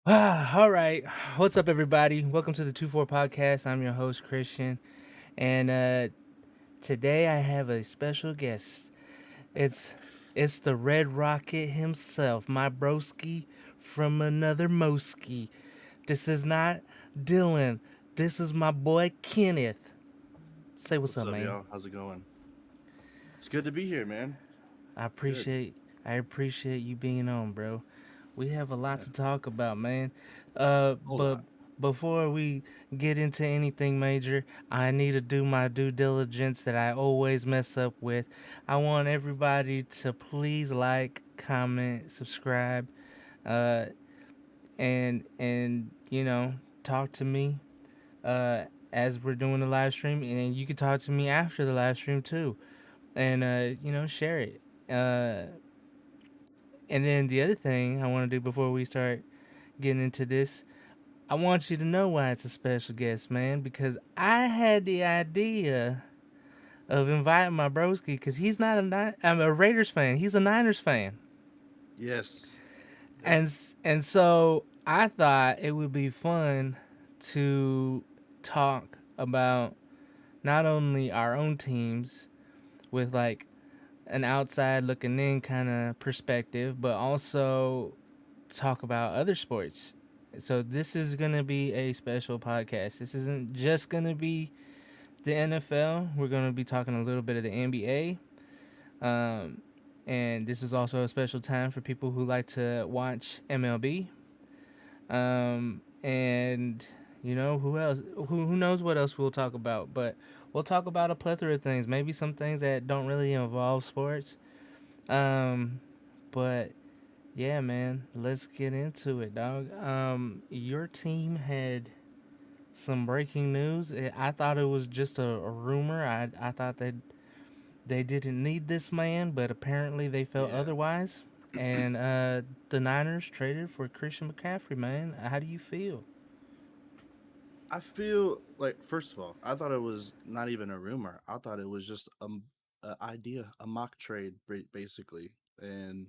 All right. What's up, everybody? Welcome to the 2-4 podcast. I'm your host, Christian. And today I have a special guest. It's it's the Red Rocket himself, my broski from another Moski. This is not Dylan. This is my boy Kenneth. Say what's What's up, up, man. y'all? How's it going? It's good to be here, man. I Good. appreciate I appreciate you being on, bro. We have a lot Yeah, to talk about, man. whole But lot. before we get into anything major, I need to do my due diligence that I always mess up with. I want everybody to please like, comment, subscribe, uh, and talk to me as we're doing the live stream, and you can talk to me after the live stream too, and share it. Uh, and then the other thing I want to do before we start getting into this, I want you to know why it's a special guest, man, because I had the idea of inviting my broski because he's not I'm a Raiders fan. He's a Niners fan, Yes. Yep. and so I thought it would be fun to talk about not only our own teams with like an outside looking in kind of perspective, but also talk about other sports. So this is gonna be a special podcast. This isn't just gonna be the NFL. We're gonna be talking a little bit of the NBA. Um, and this is also a special time for people who like to watch MLB. And who else? Who knows what else we'll talk about? But we'll talk about a plethora of things. Maybe some things that don't really involve sports. Um, but yeah, man, let's get into it, dog. Your team had some breaking news. I thought it was just a rumor. I thought that they didn't need this man, but apparently they felt Yeah. otherwise. And the Niners traded for Christian McCaffrey, man. How do you feel? I feel like, first of all, I thought it was not even a rumor. I thought it was just a idea, a mock trade, basically. And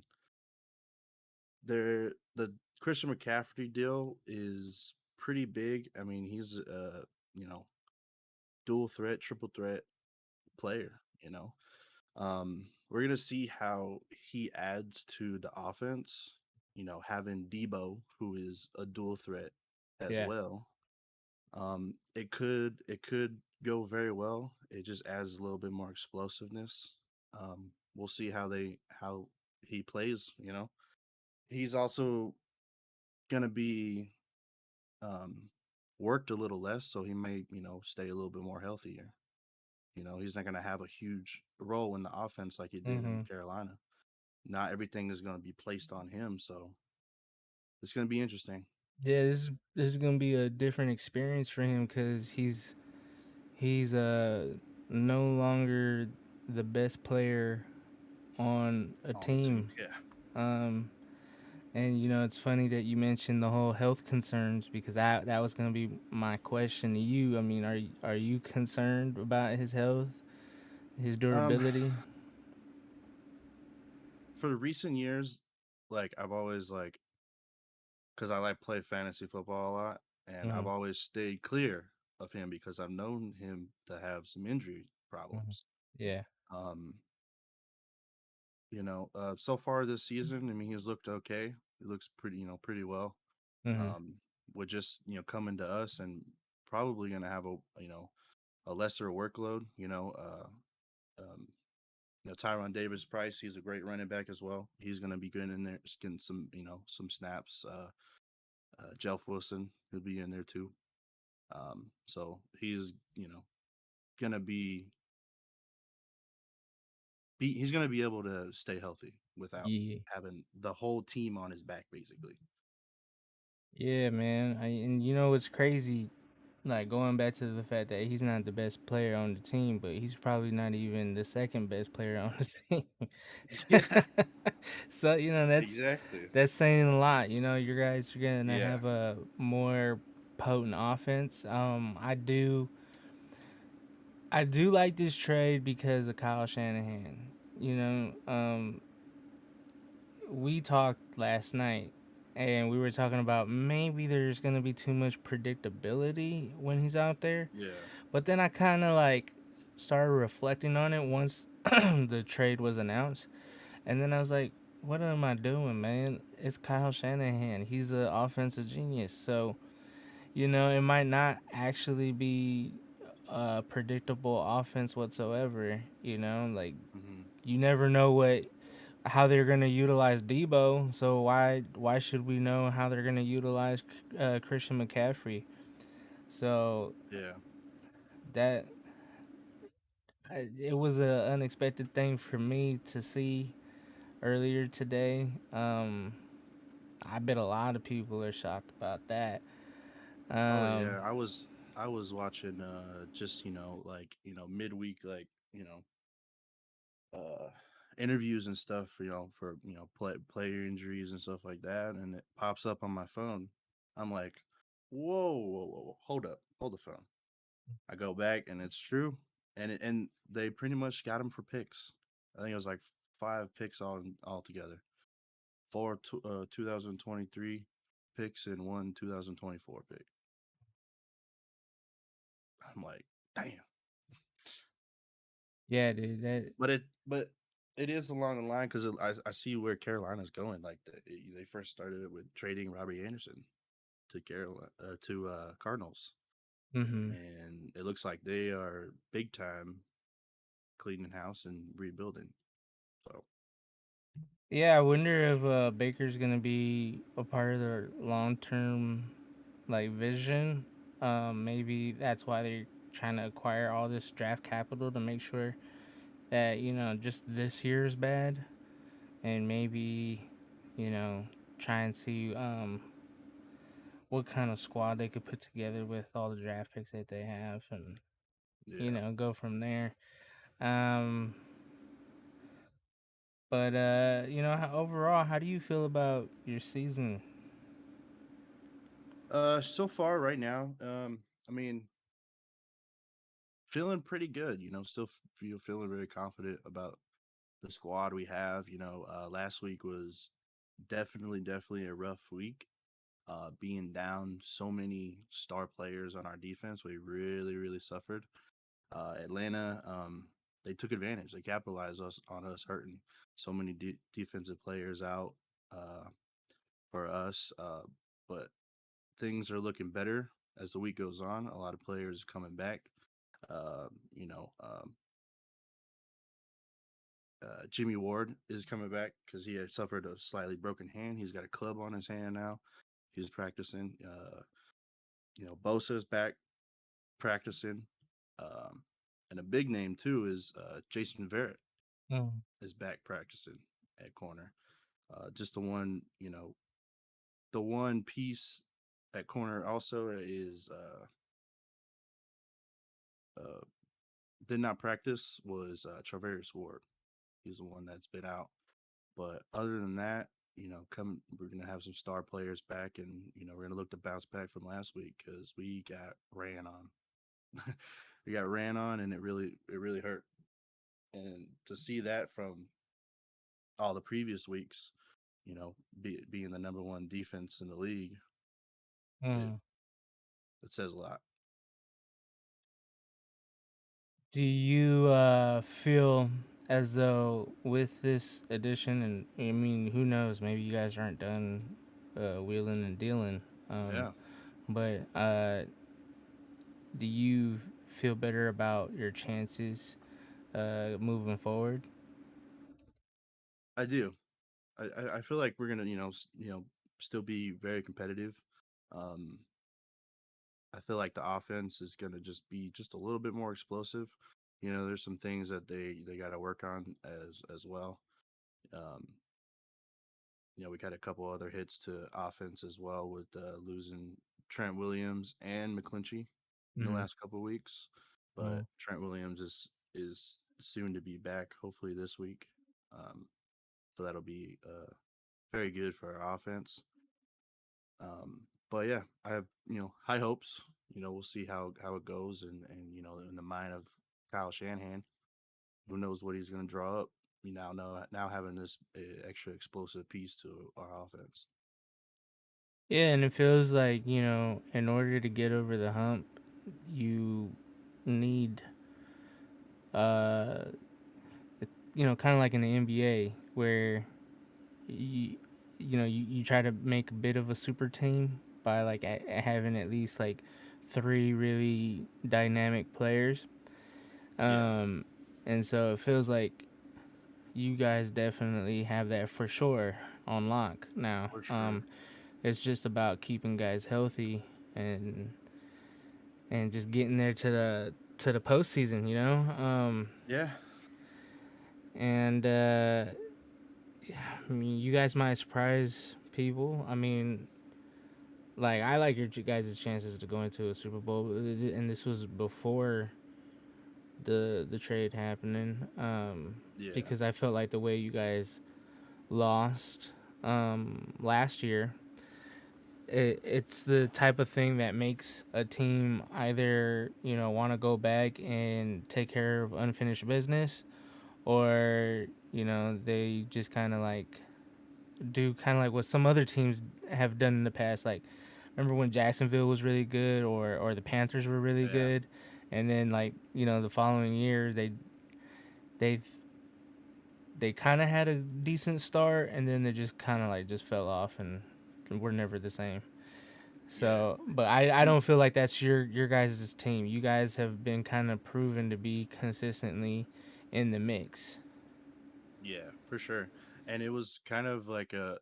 the Christian McCaffrey deal is pretty big. I mean, he's a dual threat, triple threat player. We're gonna see how he adds to the offense. Having Debo, who is a dual threat as Yeah. well. It could go very well. It just adds a little bit more explosiveness. We'll see how he plays. He's also gonna be um, worked a little less, so he may stay a little bit more healthier. He's not gonna have a huge role in the offense like he did in Mm-hmm. Carolina. Not everything is going to be placed on him. So it's going to be interesting. Yeah, this is gonna be a different experience for him because he's no longer the best player on a On the team. team. Yeah. Um, and it's funny that you mentioned the whole health concerns because that was gonna be my question to you. I mean, are you concerned about his health, his Um, durability? for the recent years, like I've always because I like play fantasy football a lot, and Mm-hmm. I've always stayed clear of him because I've known him to have some injury Mm-hmm. problems. Yeah. Um, so far this season, I mean, he's looked okay. He looks pretty well. Mm-hmm. Um, with just coming to us and probably gonna have a lesser workload. Um, Tyron Davis Price, he's a great running back as well. He's going to be good in there, just getting some snaps. Jeff Wilson, he'll be in there too. So he's, going to he's going to be able to stay healthy without Yeah. having the whole team on his back, basically. Yeah, man. And it's crazy. Like going back to the fact that he's not the best player on the team, but he's probably not even the second best player on the team. Yeah, So exactly. that's saying a lot. You guys are gonna Yeah. have a more potent offense. I do like this trade because of Kyle Shanahan. We talked last night, and we were talking about maybe there's gonna be too much predictability when he's out there. Yeah. But then I kind of like started reflecting on it once the trade was announced, and then I was like, "What am I doing, man? It's Kyle Shanahan. He's an offensive genius. So it might not actually be a predictable offense whatsoever. Like Hmm. you never know what how they're gonna utilize Debo. So why should we know how they're gonna utilize Christian McCaffrey? So Yeah. that it was a unexpected thing for me to see earlier today. I bet a lot of people are shocked about that. Oh Um, yeah. I was watching just like midweek like uh interviews and stuff for for player injuries and stuff like that, and it pops up on my phone. I'm like, whoa, whoa, whoa, whoa, hold the phone. I go back and it's true, and they pretty much got him for picks. I think it was like 5 picks all together. 2023 picks and one 2024 pick. I'm like, damn. yeah, dude. But it is along the line because I see where Carolina's going. Like they first started it with trading Robbie Anderson to Carolina to Cardinals, Hmm. and it looks like they are big time cleaning house and rebuilding. So Yeah, I wonder if Baker's gonna be a part of their long term like vision. Maybe that's why they're trying to acquire all this draft capital to make sure that just this year is bad, and maybe you know try and see what kind of squad they could put together with all the draft picks that they have, and yeah. go from there. Um, but overall, how do you feel about your season? So far right now, I mean, feeling pretty good. Still feeling very confident about the squad we have. Last week was definitely a rough week. Being down so many star players on our defense, we really suffered. Atlanta, they took advantage. They capitalized on us hurting so many defensive players out uh, for us. But things are looking better as the week goes on. A lot of players coming back. Uh, you know, um, Jimmy Ward is coming back because he had suffered a slightly broken hand. He's got a club on his hand now. He's practicing. Bosa's back practicing. Um, and a big name too is Jason Verrett Mm. is back practicing at corner. Just the one piece at corner also is did not practice was Travaris Ward. He's the one that's been out. But other than that, we're gonna have some star players back, and we're gonna look to bounce back from last week because we got ran on. We got ran on, and it really hurt. And to see that from all the previous weeks, being the number one defense in the league, it Mm. it says a lot. Do you feel as though with this addition, and I mean, who knows? Maybe you guys aren't done wheeling and dealing. Um, Yeah, but do you feel better about your chances moving forward? I do. I feel like we're gonna still be very competitive. Um, I feel like the offense is gonna just be just a little bit more explosive. There's some things that they got to work on as well. Um, we got a couple other hits to offense as well with losing Trent Williams and McClinchy in the Mm. last couple of weeks. But Mm. Trent Williams is soon to be back, hopefully this week. Um, so that'll be very good for our offense. But yeah, I have high hopes. We'll see how it goes, and in the mind of Kyle Shanahan, who knows what he's going to draw up. We now know now having this extra explosive piece to our offense. Yeah, and it feels like, in order to get over the hump, you need, uh, kind of like in the NBA where you, you try to make a bit of a super team by like having at least like three really dynamic players. Yeah, Um, and so it feels like you guys definitely have that for sure on lock now. for sure. It's just about keeping guys healthy and just getting there to the postseason, Yeah, and I mean, you guys might surprise people. I mean, like I like your guys' chances to go into a Super Bowl, and this was before the trade happening. yeah, Because I felt like the way you guys lost last year, it's the type of thing that makes a team either want to go back and take care of unfinished business, or they just kind of like do kind of like what some other teams have done in the past. Like, remember when Jacksonville was really good, or the Panthers were really yeah, good, and then like the following year they they kind of had a decent start, and then they just kind of like just fell off and we're never the same. yeah. So, but I don't feel like that's your guys' team. You guys have been kind of proven to be consistently in the mix. Yeah, for sure. And it was kind of like a,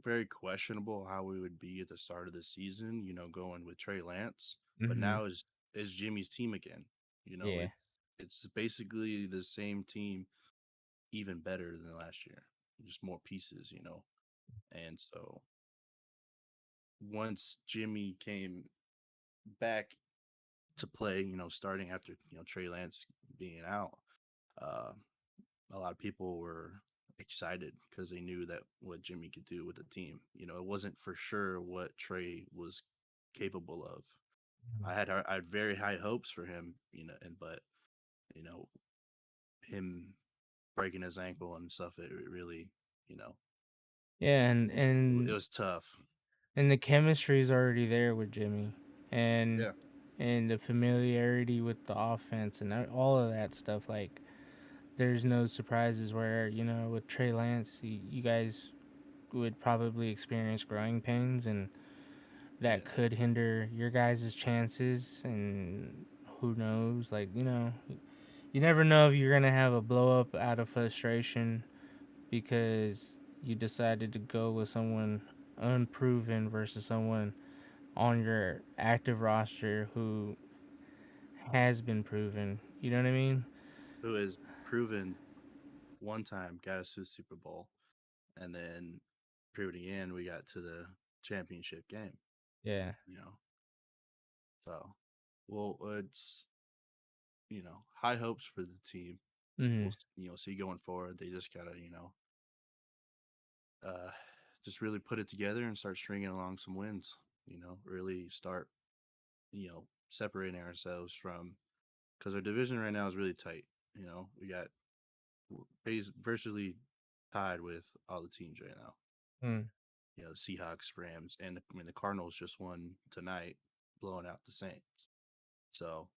very questionable how we would be at the start of the season, going with Trey Lance. But Mm-hmm. now is Jimmy's team again. Yeah. It's basically the same team, even better than last year. Just more pieces. And so once Jimmy came back to play, starting after, Trey Lance being out, uh, a lot of people were excited because they knew that what Jimmy could do with the team. It wasn't for sure what Trey was capable of. I had very high hopes for him, and but you know him breaking his ankle and stuff, it really, you know, Yeah, and it and was tough. and the chemistry is already there with Jimmy, and Yeah, the familiarity with the offense and all of that stuff. Like, there's no surprises where with Trey Lance, you guys would probably experience growing pains, and that yeah, could hinder your guys' chances. And who knows? Like, you never know if you're gonna have a blow up out of frustration because you decided to go with someone unproven versus someone on your active roster who has been proven. You know what I mean? who has proven one time got us to the Super Bowl, and then proved again we got to the championship game. Yeah. You know, so well, it's high hopes for the team. We'll Mm. see going forward. They just gotta uh, just really put it together and start stringing along some wins. Really start separating ourselves from because our division right now is really tight. We got virtually tied with all the teams right now. Mm. The Seahawks, Rams, and the Cardinals just won tonight, blowing out the Saints. So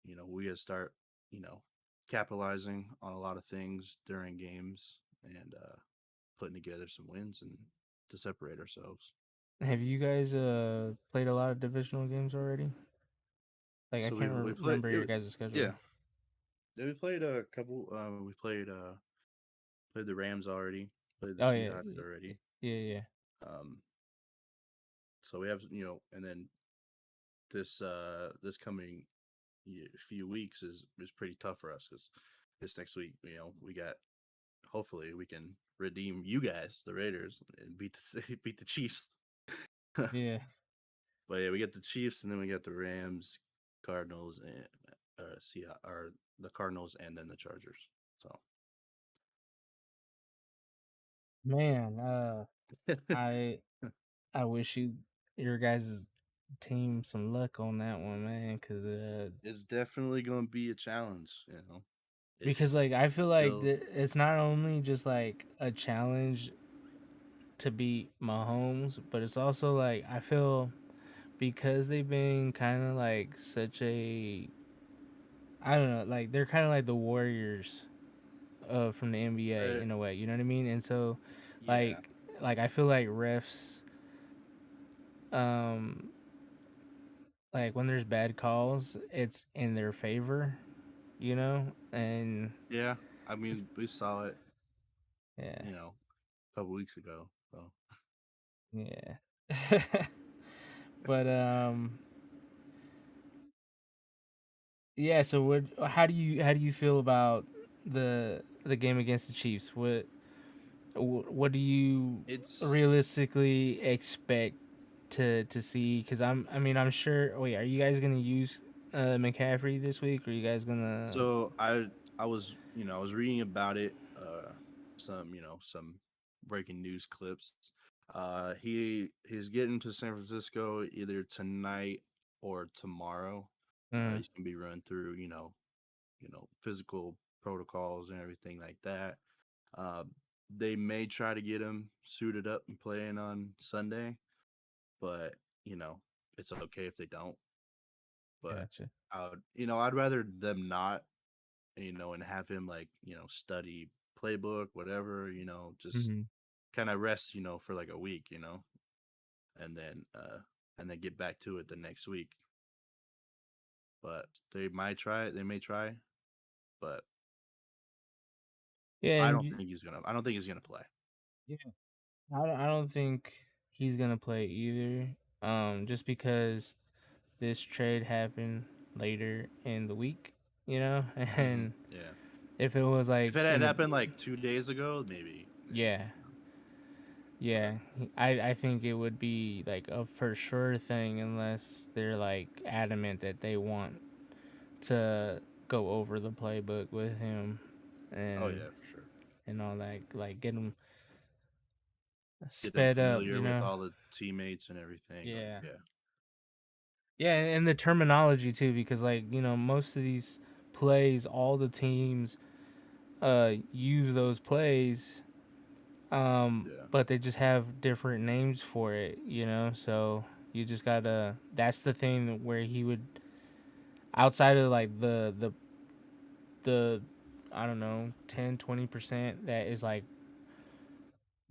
we got to start you know capitalizing on a lot of things during games and putting together some wins and to separate ourselves. Have you guys played a lot of divisional games already? Like, I So can't we played remember your guys' yeah. schedule. Yeah, we played a couple. We played the Rams already. Played the Oh yeah, Seahawks already. yeah, yeah, Um, so we have and then this coming few weeks is pretty tough for us because this next week we got hopefully we can redeem you guys the Raiders and beat the beat the Chiefs. But yeah. yeah, we get the Chiefs and then we got the Rams, Cardinals, and Seahawks or the Cardinals and then the Chargers. So Man, I I wish your guys' team some luck on that one, man. it's definitely going to be a challenge. Because It's like I feel like still it's not only just like a challenge to beat Mahomes, but it's also like I feel because they've been kind of like such a, I don't know, like they're kind of like the Warriors from the NBA Uh, in a way, you know what I mean? And so yeah, like I feel like refs um like when there's bad calls, it's in their favor, you know? And yeah. I it's, mean, we saw it, yeah. a couple weeks ago. So Yeah. But yeah, so how do you feel about the game against the Chiefs? What do you it's realistically expect to see? Because I mean, I'm sure. Wait, are you guys gonna use McCaffrey this week? Or are you guys gonna? so I was I was reading about it. Some some breaking news clips. He's getting to San Francisco either tonight or tomorrow. Mm, He's gonna be run through physical protocols and everything like that. Uh, they may try to get him suited up and playing on Sunday, but you know, it's okay if they don't. But gotcha. I would, I'd rather them not, and have him like, study playbook, whatever, just Hmm. kind of rest, for like a week, and then get back to it the next week. But they might try it, they may try, but Yeah, I and don't think he's gonna play. yeah, I don't think he's gonna play either. Just because this trade happened later in the week, you know, and Yeah. if it was If like it in had the, happened like 2 days ago, maybe, yeah, but yeah, I think it would be like a for sure thing unless they're like adamant that they want to go over the playbook with him oh and yeah, for sure. all that, like get him Get them sped up, you familiar with know. all the teammates and everything. Like, Yeah. yeah, Yeah, and the terminology too, because like most of these plays, all the teams use those plays, yeah, but they just have different names for it, you know. So you just gotta. That's the thing where he would, outside of like the I don't know 10-20% that is like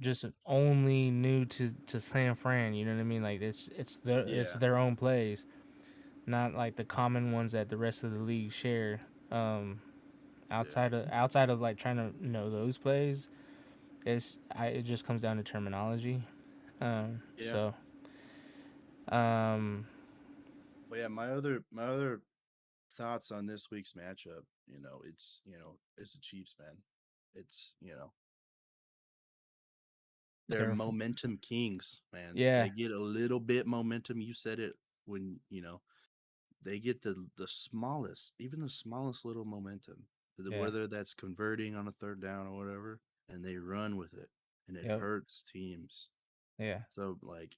just only new to San Fran. You know what I mean? Like it's yeah, their own plays, not like the common ones that the rest of the league share. Um, yeah, outside of like trying to know those plays, it just comes down to terminology. Um, yeah. so um, But yeah, my other thoughts on this week's matchup. It's the Chiefs, man. It's they're they're momentum kings, man. yeah, They get a little bit momentum. You said it when they get the smallest, even the smallest little momentum, yeah, whether that's converting on a third down or whatever, and they run with it, and it yep, hurts teams. yeah, So like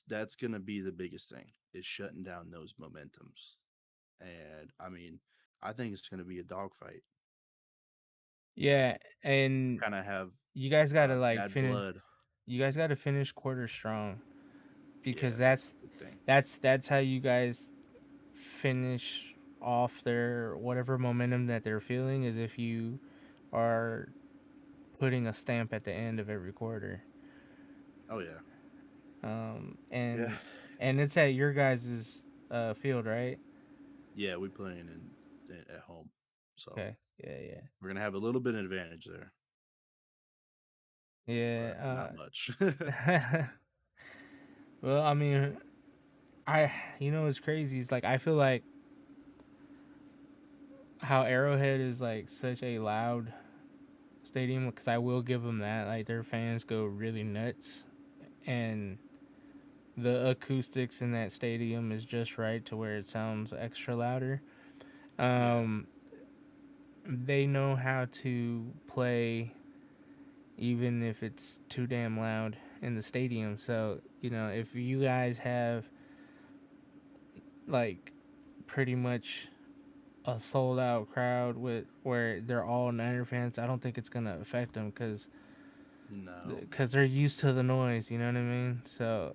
that's gonna be the biggest thing is shutting down those momentums. And I mean, I think it's gonna be a dogfight. yeah, and Kind of have you guys gotta like bad finish. blood. You guys gotta finish quarter strong because Yeah, that's the big thing. that's how you guys finish off their whatever momentum that they're feeling is if you are putting a stamp at the end of every quarter. Oh yeah, Um, yeah, and it's at your guys' field, right? yeah. We playing at home, so Okay. Yeah, we're gonna have a little bit of advantage there, but yeah. not much. Yeah. Well, I mean, I it's crazy. It's like I feel like how Arrowhead is like such a loud stadium because I will give them that. Like their fans go really nuts, and the acoustics in that stadium is just right to where it sounds extra louder. Yeah, Um, they know how to play even if it's too damn loud in the stadium. So, if you guys have like pretty much a sold out crowd with where they're all Niner fans, I don't think it's gonna affect them because No, because they're used to the noise. You know what I mean? So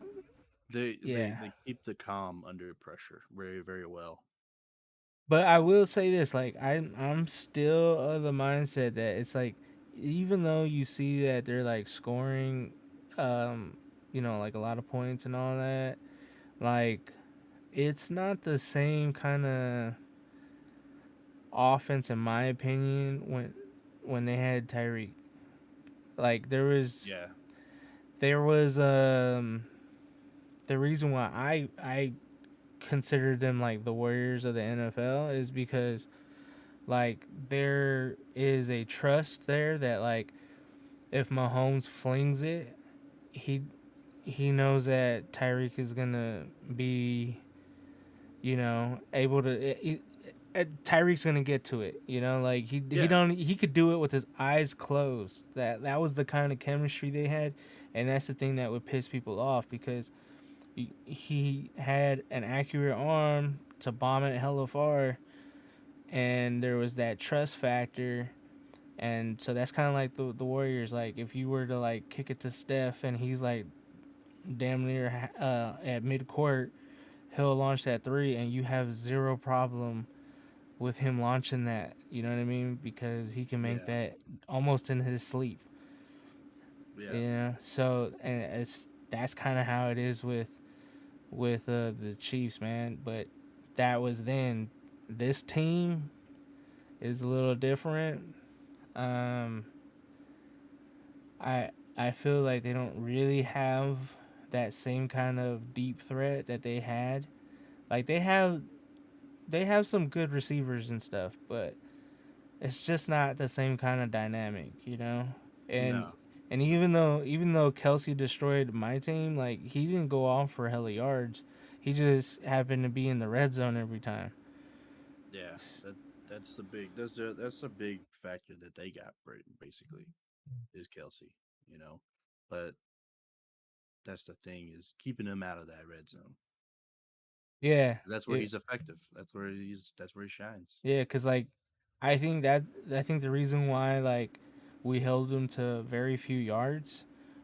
they yeah. they keep the calm under pressure very very well. But I will say this, like I'm still of the mindset that it's like even though you see that they're like scoring um like a lot of points and all that, like it's not the same kind of offense in my opinion when they had Tyreek. Like Yeah, there was the reason why I consider them like the Warriors of the NFL is because like there is a trust there that like if Mahomes flings it, he he knows that Tyreek is gonna be, able to. Tyreek's gonna get to it. Like he yeah, don't he could do it with his eyes closed. That was the kind of chemistry they had, and that's the thing that would piss people off because he had an accurate arm to bomb it hella far, and there was that trust factor. And so that's kind of like the Warriors. Like if you were to like kick it to Steph and he's like damn near at mid court, he'll launch that three, and you have zero problem with him launching that. You know what I mean? Because he can make yeah, that almost in his sleep. yeah, Yeah. So and that's kind of how it is with the Chiefs, man. But that was then. This team is a little different. Um, I I feel like they don't really have that same kind of deep threat that they had. Like they have some good receivers and stuff, but it's just not the same kind of dynamic, you know. And no, and even though Kelsey destroyed my team, like he didn't go off for hella yards. He just happened to be in the red zone every time. yeah. That's the big factor that they got basically is Kelsey, you know. But that's the thing is keeping him out of that red zone. Yeah, 'Cause that's where it, he's effective. That's where he shines. yeah, cause like I think the reason why like we held them to very few yards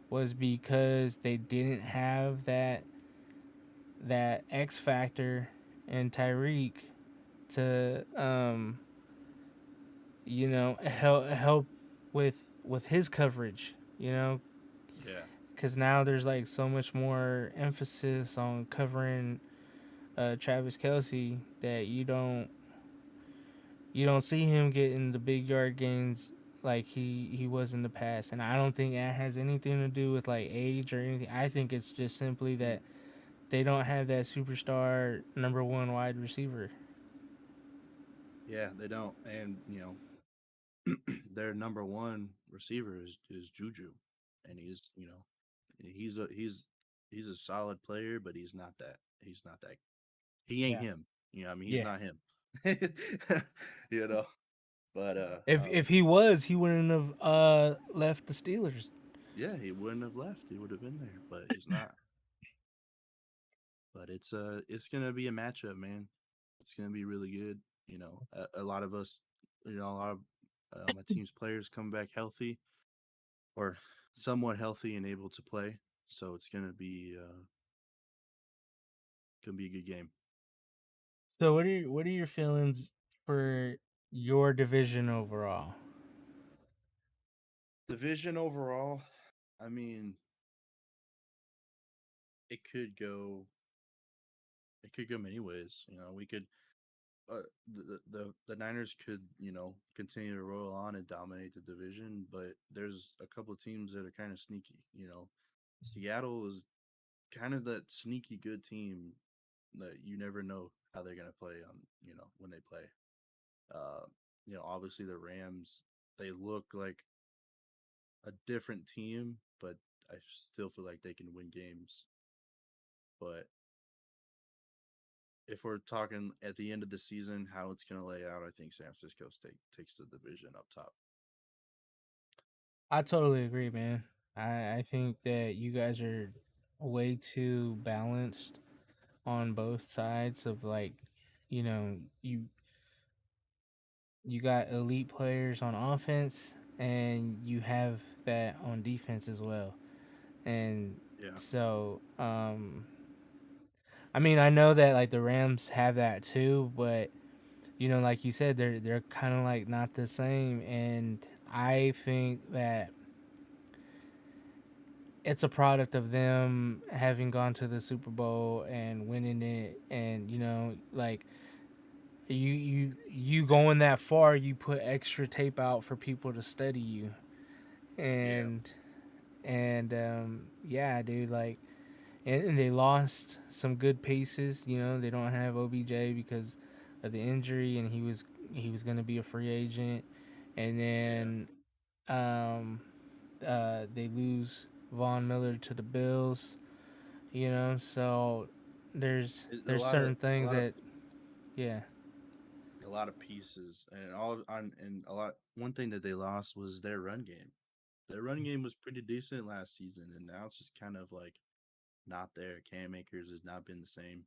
was because they didn't have that X factor in Tyreek to help with his coverage, Yeah. because now there's like so much more emphasis on covering Travis Kelsey that you don't see him getting the big yard gains like he was in the past. And I don't think that has anything to do with like age or anything. I think it's just simply Mm. that they don't have that superstar number one wide receiver. Yeah, they don't. And, their number one receiver is Juju. And he's a solid player, but he's not that he ain't Yeah. him. I mean, he's Yeah. not him. you know. But If he was, he wouldn't have left the Steelers. yeah, he wouldn't have left. He would have been there, but he's not. But it's gonna be a matchup, man. It's gonna be really good. A lot of us, a lot of my team's players come back healthy or somewhat healthy and able to play. So it's gonna be a good game. So what are your feelings for your division overall? Division overall, I mean, it could go it could go many ways. We could the Niners could continue to roll on and dominate the division, but there's a couple of teams that are kind of sneaky. Seattle is kind of that sneaky good team that you never know how they're gonna play on when they play. Uh, obviously the Rams they look like a different team, but I still feel like they can win games. But if we're talking at the end of the season, how it's going to lay out, I think San Francisco State takes the division up top. I totally agree, man. I think that you guys are way too balanced on both sides of like, you know, you got elite players on offense and you have that on defense as well. And Yeah. so, I mean, I know that like the Rams have that too, but like you said, they're kind of like not the same. And I think that it's a product of them having gone to the Super Bowl and winning it, and like you going that far, you put extra tape out for people to study you, Yeah. and yeah, dude, like, and they lost some good pieces. They don't have OBJ because of the injury, and he was gonna be a free agent, and Yeah. then um they lose Von Miller to the Bills. So A there's lot of certain things that, yeah, pieces, and a lot. One thing that they lost was their run game. Their run game was pretty decent last season, and now it's just kind of like not there. Cam Akers has not been the same,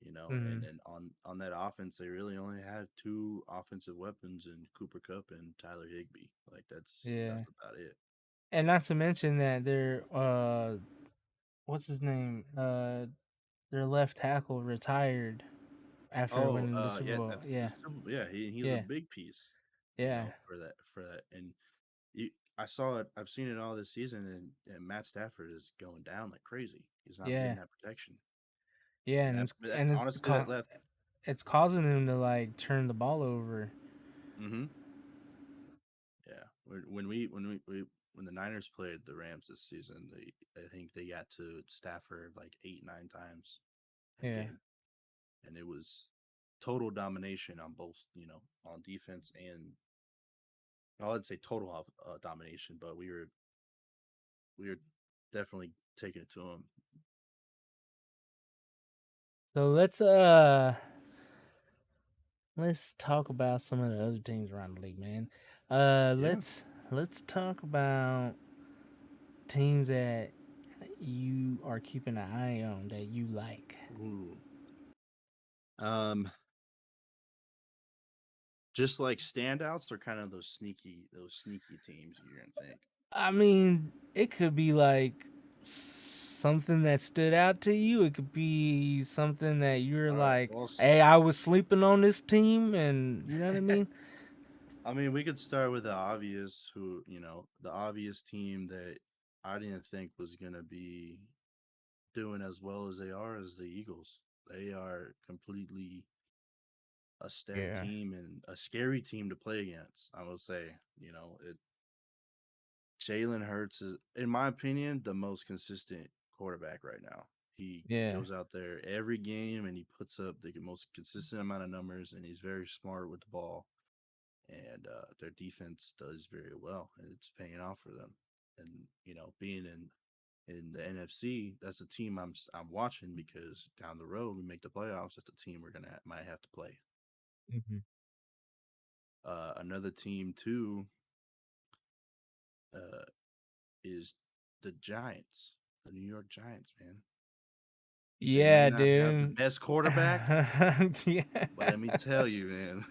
mm-hmm. and then on that offense, they really only have two offensive weapons in Cooper Cup and Tyler Higbee. Like Yeah, that's about it. and not to mention that they're what's his name, their left tackle retired after Oh, winning the Super yeah, Bowl. that's Yeah, yeah. He's a yeah, big piece, yeah, for that, and you, I saw it. I've seen it all this season, and Matt Stafford is going down like crazy. He's not getting yeah, that protection, yeah, and and that honestly that left. it's causing him to like turn the ball over. Hmm. Yeah, when the Niners played the Rams this season, I think they got to Stafford like 8 9 times a Yeah. game, and it was total domination on both, on defense and, well, I'd say total domination, but we were definitely taking it to them. So let's talk about some of the other teams around the league, man. Yeah. Let's talk about teams that you are keeping an eye on that you like. Ooh. Um, just like standouts or kind of those sneaky teams you're gonna think. I mean, it could be like something that stood out to you. It could be something that you're All right. like, Well, "Hey, I was sleeping on this team," and you know what I mean? I mean, we could start with the obvious team that I didn't think was gonna be doing as well as they are as the Eagles. They are completely a stud Yeah. team and a scary team to play against. I will say, Jalen Hurts is, in my opinion, the most consistent quarterback right now. He Yeah. goes out there every game and he puts up the most consistent amount of numbers, and he's very smart with the ball. And their defense does very well, and it's paying off for them. And being in the NFC, that's a team I'm watching because down the road we make the playoffs. That's a team we're gonna might have to play. Hmm. Another team too uh, is the Giants, the New York Giants, man. They may Yeah, not have the dude. best quarterback, Yeah. but let me tell you, man,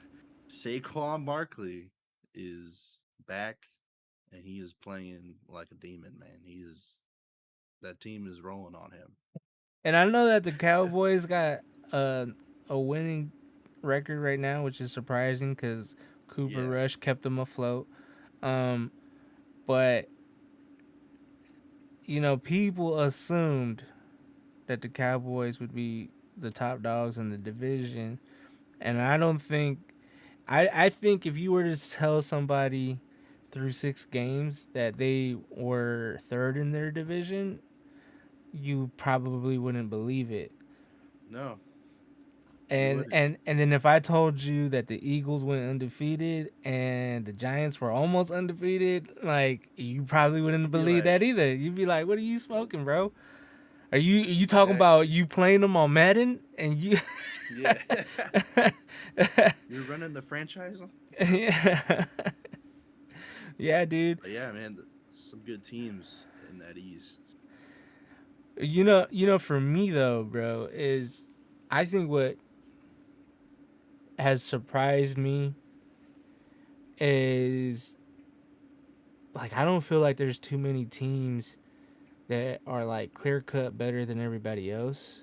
Saquon Barkley is back, and he is playing like a demon, man. That team is rolling on him. And I know that the Cowboys got a a winning record right now, which is surprising because Cooper Yeah, Rush kept them afloat. Um, but people assumed that the Cowboys would be the top dogs in the division, and yeah. I don't think. I think if you were to tell somebody through 6 games that they were third in their division, you probably wouldn't believe it. No, you And wouldn't. and and then if I told you that the Eagles went undefeated and the Giants were almost undefeated, like you probably wouldn't You'd be believe like, that either. You'd be like, "What are you smoking, bro? Are you talking about exactly. you playing them on Madden and you?" Yeah. You're running the franchise? Yeah, yeah, dude. But yeah, man, some good teams in that East. For me though, bro, is I think what has surprised me is like I don't feel like there's too many teams that are like clear cut better than everybody else.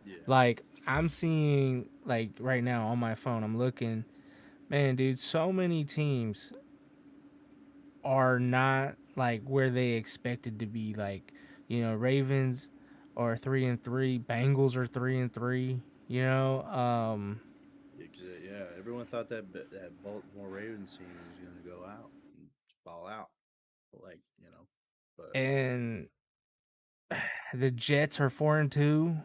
Yeah, Like I'm seeing like right now on my phone, I'm looking, man, dude, so many teams are not like where they expected to be. Like, Ravens are 3-3, Bengals are 3-3. yeah. Everyone thought that Baltimore Ravens team was going to go out and ball out, like but And the Jets are 4-2.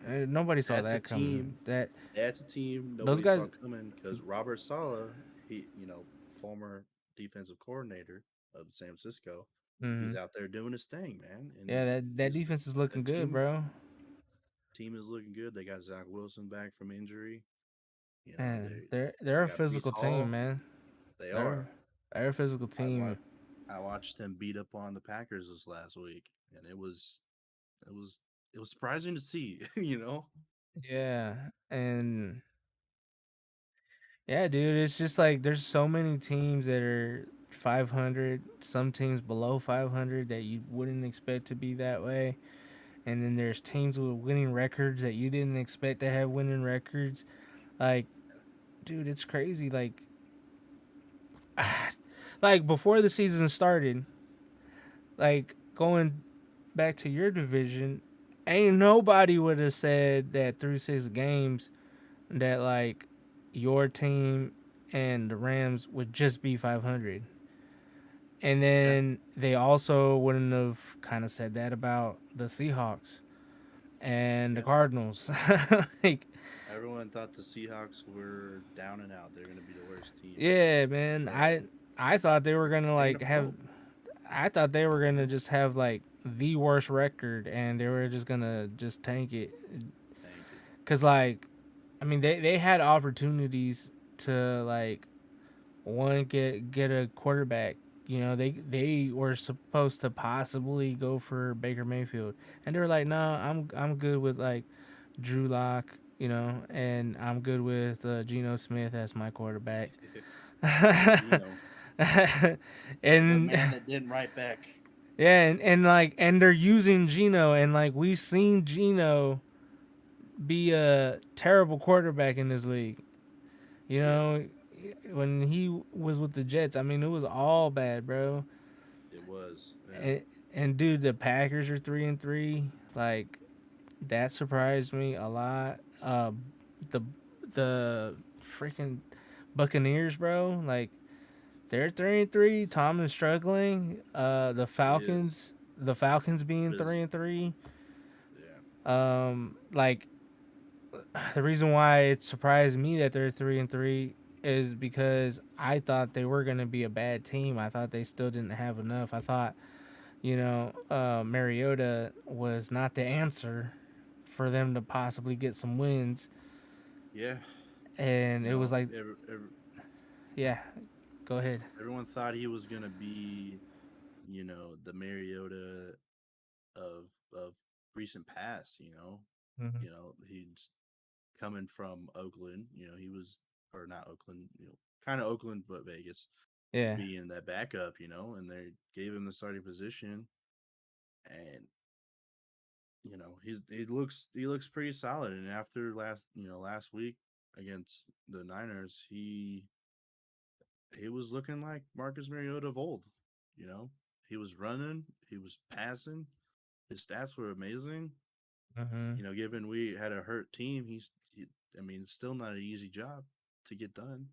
Nobody saw that's a that coming. team. That's a team Those nobody guys. saw coming because Robert Sala, he, former defensive coordinator of San Francisco, Mhm. he's out there doing his thing, man, and Yeah, that he's defense is the looking good, bro. team is looking good. They got Zach Wilson back from injury. Man, they're They a got Brees physical team, Hall. man. They They're are. they're a physical I wa- team. I watched them beat up on the Packers this last week, and it was it was surprising to see. Yeah, and yeah, dude, it's just like there's so many teams that are 500, some teams below 500 that you wouldn't expect to be that way. And then there's teams with winning records that you didn't expect to have winning records. Like, dude, it's crazy. Like before the season started, like going back to your division, ain't nobody would have said that through 6 games that like your team and the Rams would just be 500. And Yeah, then they also wouldn't have kind of said that about the Seahawks and the yeah. Cardinals. Like, Everyone thought the Seahawks were down and out. They're going to be the worst team, yeah, man. but I thought they were gonna they're going like to have. fold. I thought they were gonna just have like the worst record, and they were just gonna just tank it. Tank it. Cause like, I mean, they had opportunities to like one get a quarterback. They were supposed to possibly go for Baker Mayfield, and they were like, "No, I'm good with like Drew Lock, and I'm good with Geno Smith as my quarterback." Big Gino, the And man that didn't write back. yeah, and they're using Geno, and like we've seen Geno be a terrible quarterback in this league. You Yeah, know, when he was with the Jets, I mean, it was all bad, bro. it was. Yeah, And dude, the Packers are 3-3. Like that surprised me a lot. The the freaking Buccaneers, bro. Like they're 3-3. Tom is struggling. he is. The Falcons being But his, 3-3. yeah, Like the reason why it surprised me that they're 3-3 is because I thought they were gonna be a bad team. I thought they still didn't have enough. I thought, Mariota was not the answer for them to possibly get some wins. yeah. And it was like, yeah, go ahead. Everyone thought he was gonna be, the Mariota of recent past. Hmm. He's coming from Oakland. He was or not Oakland. Kind of Oakland, but Vegas Yeah. being that backup. And they gave him the starting position, and he looks pretty solid. And after last week against the Niners, he was looking like Marcus Mariota of old. You know, he was running, he was passing, his stats were amazing. Hmm. Given we had a hurt team, I mean, it's still not an easy job to get done.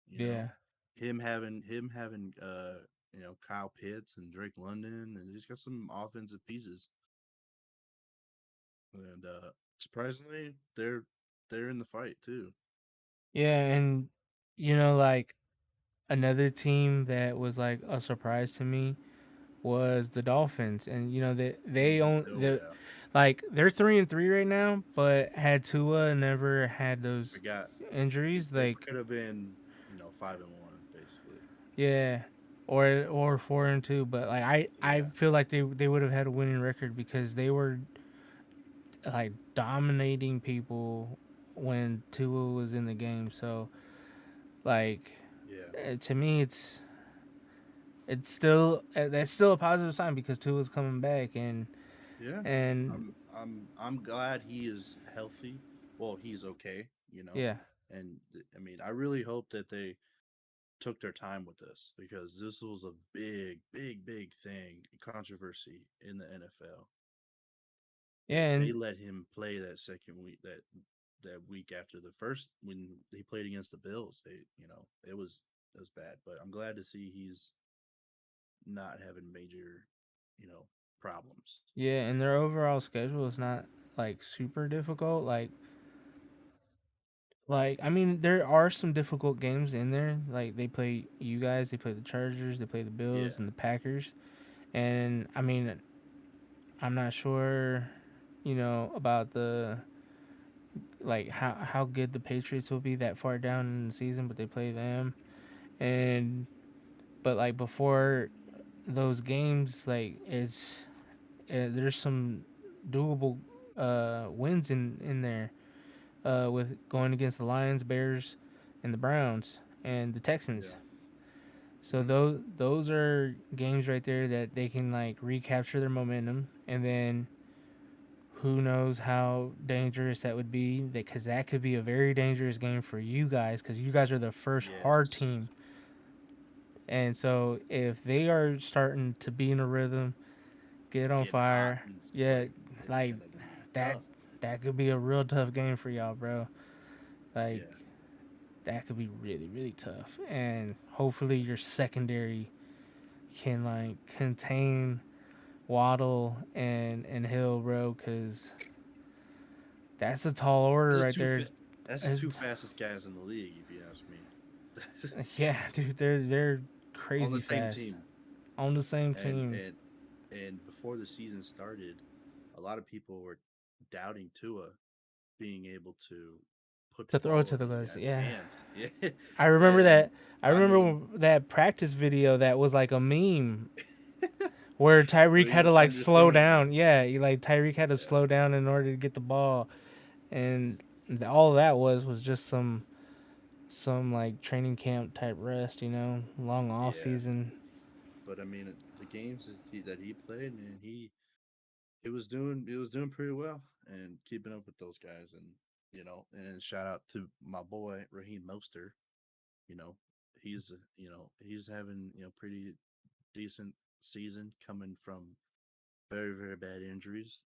You know, Yeah. him having Kyle Pitts and Drake London, and he's got some offensive pieces. And surprisingly, they're in the fight too. Yeah. And, like another team that was like a surprise to me was the Dolphins, and they own Oh the yeah, like they're 3-3 right now, but had Tua never had those forgot injuries, they like could have been 5-1 basically. yeah, or 4-2, but like I Yeah, feel like they would have had a winning record because they were like dominating people when Tua was in the game. So like yeah, to me, it's still that's still a positive sign because Tua's coming back Yeah, and I'm glad he is healthy. Well, he's okay, you know. yeah. And I mean, I really hope that they took their time with this because this was a big thing, controversy in the NFL. Yeah, They and let him play that second week, that week after the first when he played against the Bills. They, it was bad. But I'm glad to see he's not having major, you know, problems. yeah, and their overall schedule is not like super difficult. Like I mean, there are some difficult games in there. Like they play you guys, they play the Chargers, they play the Bills Yeah, and the Packers. And I mean, I'm not sure, about the like how good the Patriots will be that far down in the season, but they play them. And but like before those games, like there's some doable wins in there with going against the Lions, Bears, and the Browns and the Texans. yeah, So hmm those are games right there that they can like recapture their momentum, and then who knows how dangerous that would be? Because that could be a very dangerous game for you guys, because you guys are the first hard yes. team, and so if they are starting to be in a rhythm, get on Getting hot, fire, and yeah, it's like gonna be that tough. that could be a real tough game for y'all, bro. Like Yeah, that could be really really tough, and hopefully your secondary can like contain Waddle and Hill, bro, because that's a tall order that's the right there. that's the Uh, two fastest guys in the league, if you ask me. Yeah, dude, they're On the crazy same fast team, on the same and team. and and before the season started, a lot of people were doubting Tua being able to put the To throw it ball to in the these guys, guys' yeah. hands. Yeah, I remember and that. I I mean, remember that practice video that was like a meme where Tyreek where he had to was like slow underthrowing him. down. Yeah, like Tyreek had to Yeah, slow down in order to get the ball, and all that was just some like training camp type rest, long off yeah. season. But I mean, the games that he played, man, he was doing pretty well and keeping up with those guys, and and shout out to my boy Raheem Mostert. You know, he's having pretty decent season coming from very very bad injuries.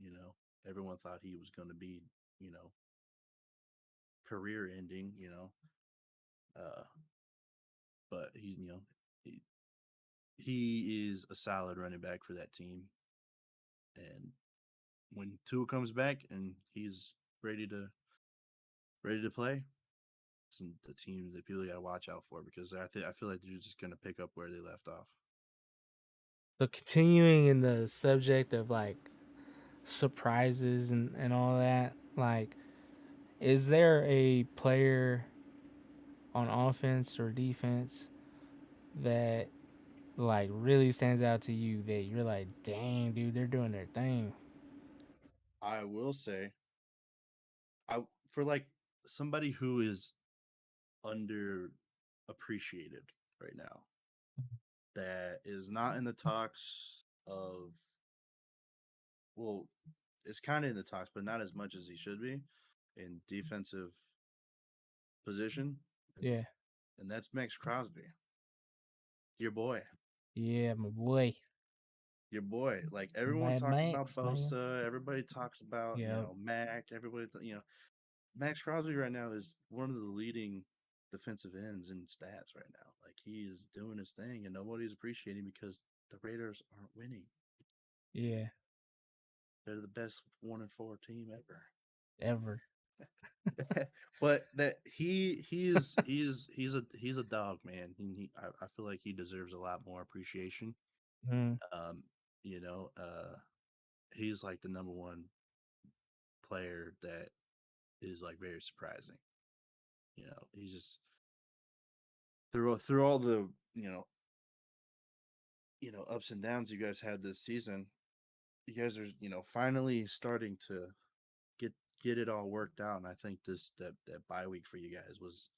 You know, everyone thought he was going to be you know career ending. Uh, but he, he is a solid running back for that team, and when Tua comes back and he's ready to ready to play, some the teams that people got to watch out for because I feel like they're just going to pick up where they left off. So continuing in the subject of like surprises and all that, like, is there a player on offense or defense that like really stands out to you that you're like, dang, dude, they're doing their thing? I will say, I for like somebody who is under appreciated right now that is not in the talks of well, it's kind of in the talks, but not as much as he should be in defensive position, Yeah, and that's Max Crosby, your boy. yeah, my boy, Your boy. Like everyone Mad talks about Max, man. Bosa, everybody talks about, Yeah, Mac, Max Crosby right now is one of the leading defensive ends in stats right now. Like he is doing his thing and nobody's appreciating because the Raiders aren't winning. yeah, They're the best 1-4 team ever. ever. But that he's a dog, man. I feel like he deserves a lot more appreciation. Mm, Um, you know, he's like the number one player that is like very surprising. He's just through all the ups and downs you guys had this season. You guys are finally starting to get it all worked out, and I think that bye week for you guys was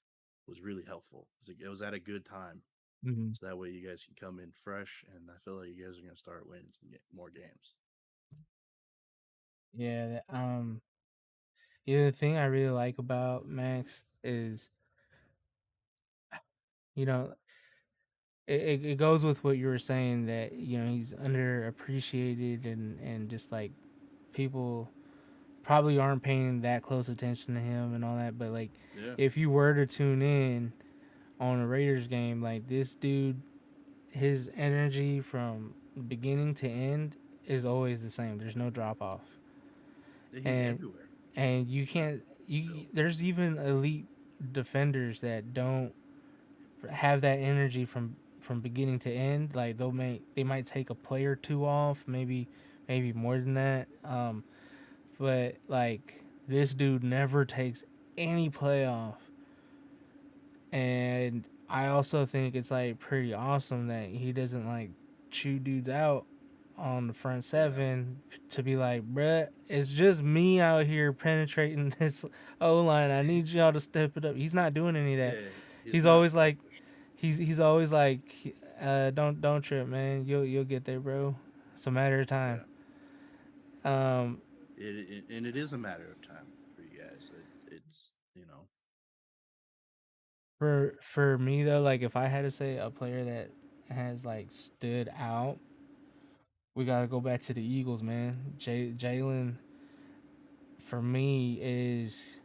really helpful. It was at a good time. Hmm. So that way you guys can come in fresh, and I feel like you guys are going to start winning more games. Yeah. Yeah, the thing I really like about Max is, you know, it goes with what you were saying that he's underappreciated and just like people probably aren't paying that close attention to him and all that. But like, Yeah. if you were to tune in on a Raiders game, like this dude, his energy from beginning to end is always the same. There's no drop off, He's and everywhere. you can't On the field. there's even elite defenders that don't have that energy from beginning to end. Like they might take a play or two off, maybe more than that. But like this dude never takes any play off, and I also think it's like pretty awesome that he doesn't like chew dudes out on the front Yeah. seven to be like, bruh, it's just me out here penetrating this O line. I need y'all to step it up. He's not doing any of that. Yeah. He's He's not always like, selfish. he's always like, don't trip, man. You'll get there, bro. It's a matter of time. Yeah. Um, And it is a matter of time for you guys. It's, for me though, like if I had to say a player that has like stood out, we gotta go back to the Eagles, man. Jalen for me is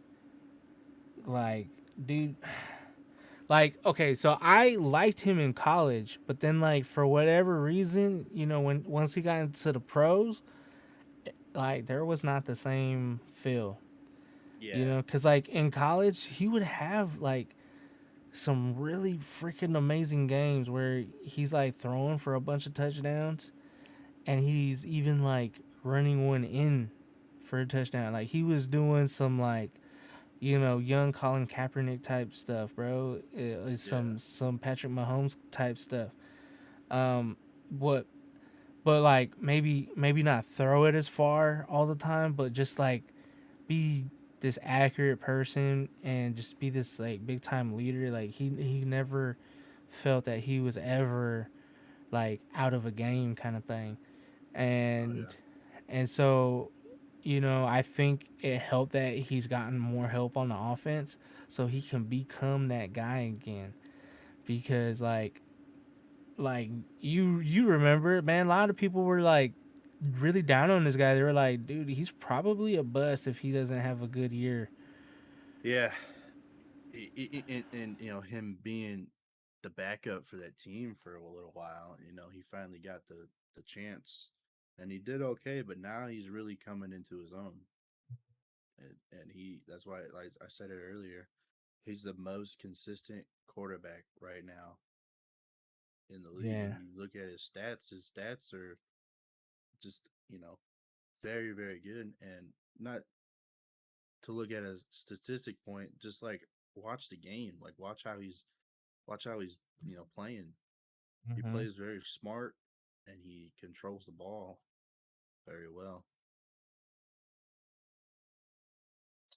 like, dude, like okay, so I liked him in college, but then like for whatever reason, when once he got into the pros, like there was not the same feel, yeah. because like in college he would have like some really freaking amazing games where he's like throwing for a bunch of touchdowns and he's even like running one in for a touchdown. Like he was doing some like young Colin Kaepernick type stuff, bro. Yeah. Some Patrick Mahomes type stuff. Um, what? But like maybe not throw it as far all the time, but just like be this accurate person and just be this like big time leader. Like he never felt that he was ever like out of a game kind of thing, Oh and yeah. so I think it helped that he's gotten more help on the offense so he can become that guy again because like you remember, man, a lot of people were like really down on this guy. They were like, dude, he's probably a bust if he doesn't have a good year. Yeah. And him being the backup for that team for a little while, he finally got the chance, and he did okay. But now he's really coming into his own, and he that's why, like I said it earlier, he's the most consistent quarterback right now in the league. Yeah. And you look at his stats are just very very good. And not to look at a statistic point, just like watch the game, like watch how he's playing. He Hmm. plays very smart, and he controls the ball very well.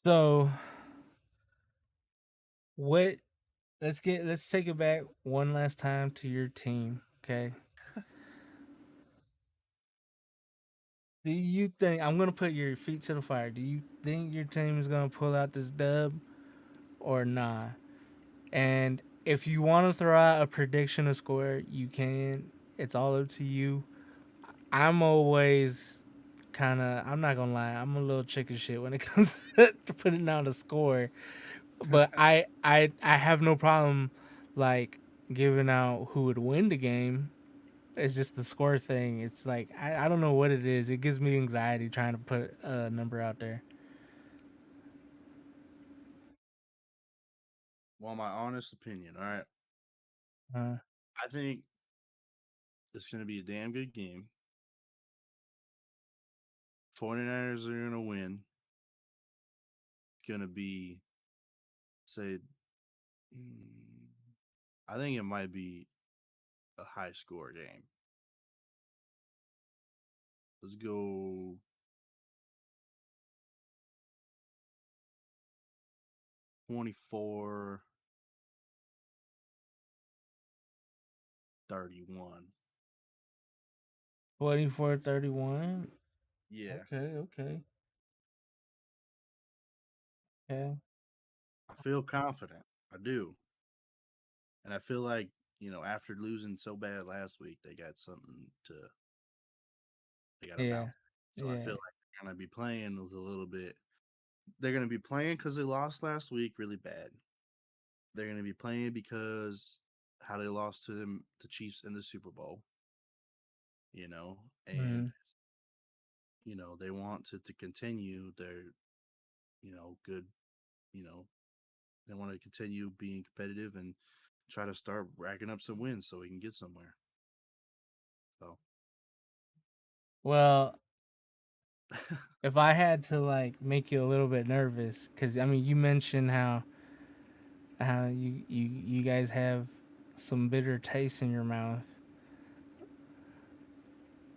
So what? Let's take it back one last time to your team. Okay. Do you think I'm gonna put your feet to the fire? Do you think your team is gonna pull out this dub or not? And if you want to throw out a prediction of score, you can. It's all up to you. I'm always I'm not gonna lie, I'm a little chicken shit when it comes to putting out a score. But I have no problem like giving out who would win the game. It's just the score thing. It's like I don't know what it is. It gives me anxiety trying to put a number out there. Well, my honest opinion, all right, Uh, I think it's going to be a damn good game. 49ers are going to win. It's going to be, say, I think it might be a high score game. Let's go 24 31. 24-31. Yeah, Okay, okay, okay. I feel confident. I do. And I feel like, after losing so bad last week, they got a Yeah, mouth. So I yeah. feel like they're going to be playing with a little bit. They're going to be playing because they lost last week really bad. They're going to be playing because how they lost to the Chiefs in the Super Bowl, and Mhm. they want to continue their, good, you know, they want to continue being competitive and try to start racking up some wins so we can get somewhere. So Well, if I had to like make you a little bit nervous, because I mean, you mentioned how you guys have some bitter taste in your mouth.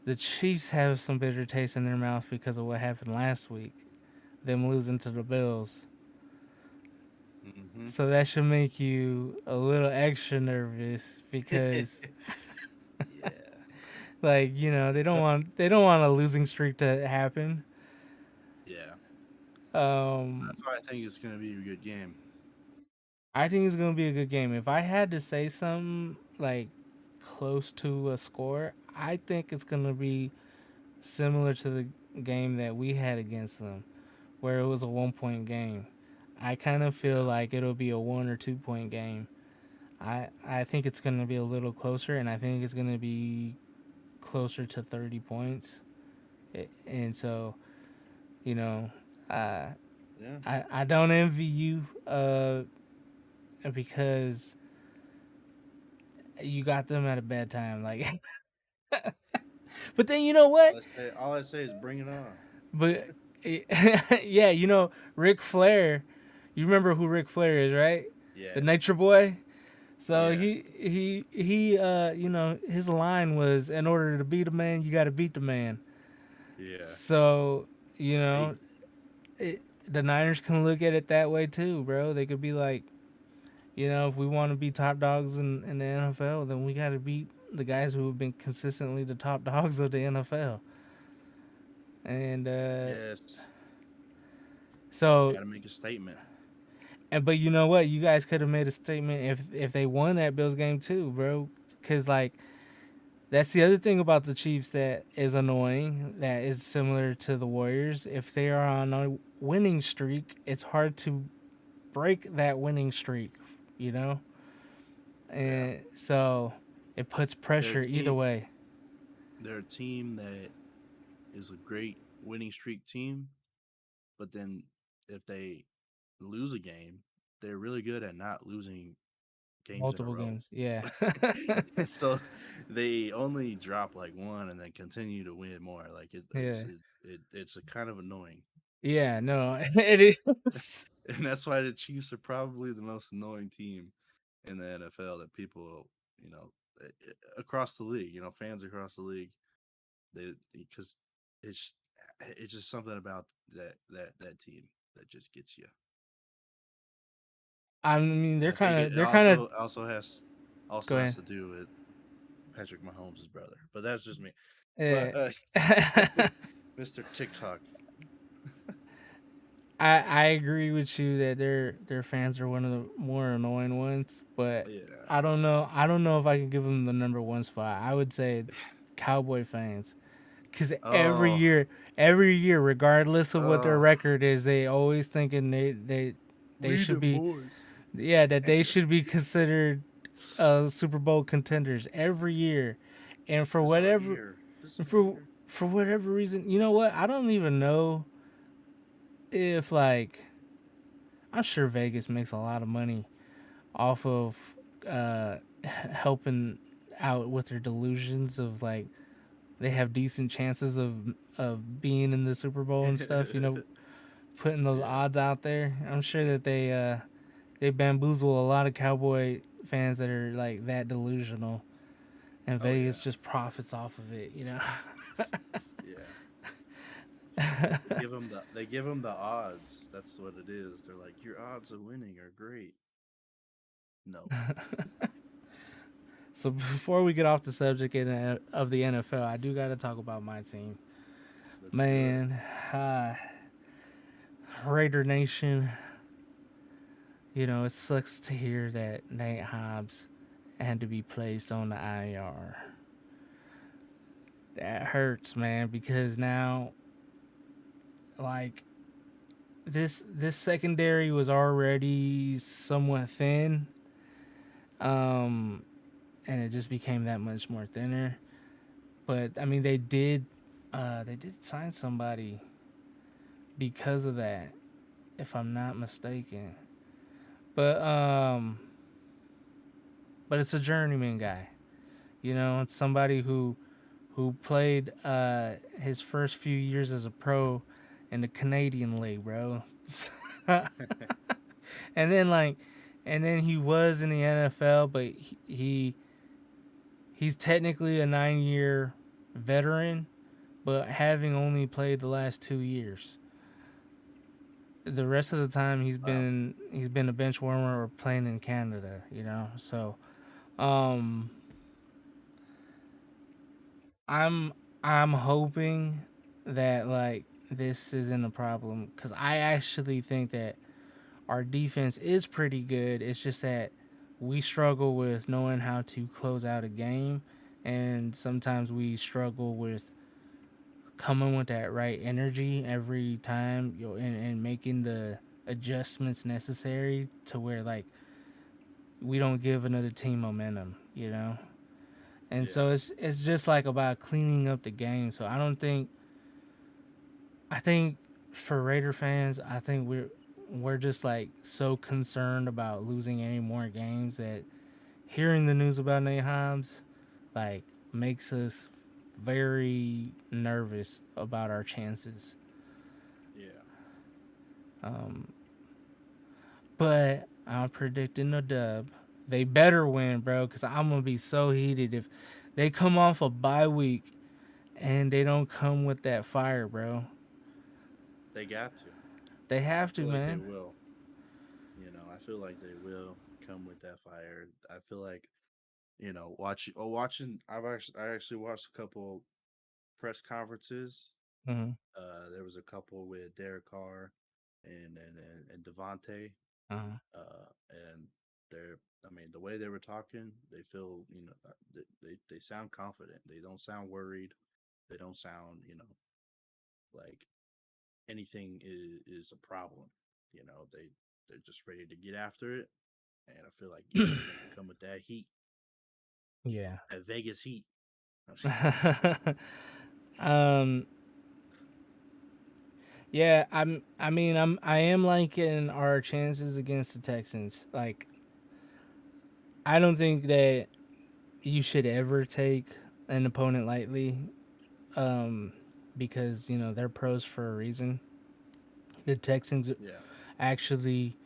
The Chiefs have some bitter taste in their mouth because of what happened last week, them losing to the Bills. hmm So that should make you a little extra nervous because, yeah. like, they don't want a losing streak to happen. Yeah. Um, That's why I think it's going to be a good game. I think it's gonna be a good game. If I had to say something like close to a score, I think it's gonna be similar to the game that we had against them, where it was a 1 point game. I kind of feel Yeah. like it'll be a 1 or 2 point game. I think it's gonna be a little closer, and I think it's gonna be closer to 30 points. And so, you know, uh, Yeah. I don't envy you, because you got them at a bad time. Like, but then you know what? All I say is bring it on. But yeah, Ric Flair. You remember who Ric Flair is, right? The Yeah. Nature Boy. So Yeah. he his line was, "In order to beat a man, you got to beat the man." Yeah. So you Hey. know, the Niners can look at it that way too, bro. They could be like, if we want to be top dogs in the NFL, then we got to beat the guys who have been consistently the top dogs of the NFL. And Yes. so, Got to make a statement. but you know what? You guys could have made a statement if they won that Bills game too, bro. Because like that's the other thing about the Chiefs that is annoying. That is similar to the Warriors. If they are on a winning streak, it's hard to break that winning streak. You know, Yeah. and so it puts They're a pressure either team. way. They're a team that is a great winning streak team, but then if they lose a game, they're really good at not losing games in a Multiple row. games, yeah. So they only drop like one and then continue to win more. Like Yeah. it's a kind of annoying. Yeah, no, it is. And that's why the Chiefs are probably the most annoying team in the NFL that people, across the league, fans across the league, because it's it's just something about that team that just gets you. I mean, And they're I think kind it of they're kind of also go has ahead. to do with Patrick Mahomes' brother, but that's just me. Yeah. But Mr. TikTok, I agree with you that their fans are one of the more annoying ones, but yeah, I don't know. I don't know if I can give them the number one spot. I would say it's Cowboy fans, because oh, every year, regardless of what their oh, record is, they always thinking they we should the be, boys. yeah, that they should be considered Super Bowl contenders every year, and for This is our whatever year. This is our for year. for whatever reason, you know what? I don't even know if like I'm sure Vegas makes a lot of money off of helping out with their delusions of like they have decent chances of being in the Super Bowl and stuff. Putting those Yeah. odds out there. I'm sure that they bamboozle a lot of Cowboy fans that are like that delusional, and Oh Vegas yeah. just profits off of it. Yeah. They give them the odds. That's what it is. They're like, your odds of winning are great. No. So before we get off the subject of the NFL, I do got to talk about my team. Let's do it. Man, Raider Nation, it sucks to hear that Nate Hobbs had to be placed on the IR. That hurts, man, because now, like, this secondary was already somewhat thin, um, and it just became that much more thinner. But I mean, they did sign somebody because of that, if I'm not mistaken. But but it's a journeyman guy. It's somebody who played his first few years as a pro in the Canadian League, bro. and then like, and then he was in the NFL, but he's technically a 9-year veteran, but having only played the last 2 years. The rest of the time Wow. he's been a bench warmer or playing in Canada. So um, I'm I'm hoping that like this isn't a problem because I actually think that our defense is pretty good. It's just that we struggle with knowing how to close out a game, and sometimes we struggle with coming with that right energy every time, and making the adjustments necessary to where like we don't give another team momentum. And Yeah. so it's just like about cleaning up the game. So I think for Raider fans, I think we're just like so concerned about losing any more games that hearing the news about Nate Hobbs like makes us very nervous about our chances. Yeah. Um, but I'm predicting a dub. They better win, bro, because I'm gonna be so heated if they come off a bye week and they don't come with that fire, bro. They got to. They I have to, feel like they man. will. I feel like they will come with that fire. I feel like watching. I actually watched a couple press conferences. Hmm. There was a couple with Derek Carr and Devontae, Uh-huh. and they're. I mean, the way they were talking, they feel they sound confident. They don't sound worried. They don't sound like anything is a problem. They're just ready to get after it, and I feel like Gilly's gonna come with that heat, Yeah. that Vegas heat. um. Yeah. I mean. I am liking our chances against the Texans. Like, I don't think that you should ever take an opponent lightly. Um. Because they're pros for a reason. The Texans Yeah, actually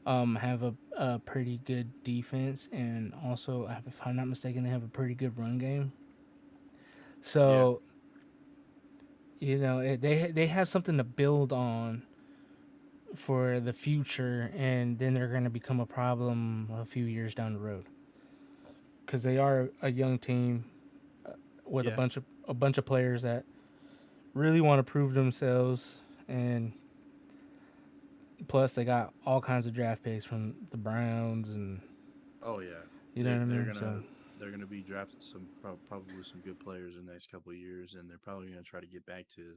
have a pretty good defense, and also, if I'm not mistaken, they have a pretty good run game. yeah, So they have something to build on for the future, and then they're going to become a problem a few years down the road because they are a young team with a yeah. bunch of players that really want to prove themselves, and plus they got all kinds of draft picks from the Browns, and Oh yeah, you know they what I they're mean. So gonna they're gonna be drafting probably some good players in the next couple of years, and they're probably gonna try to get back to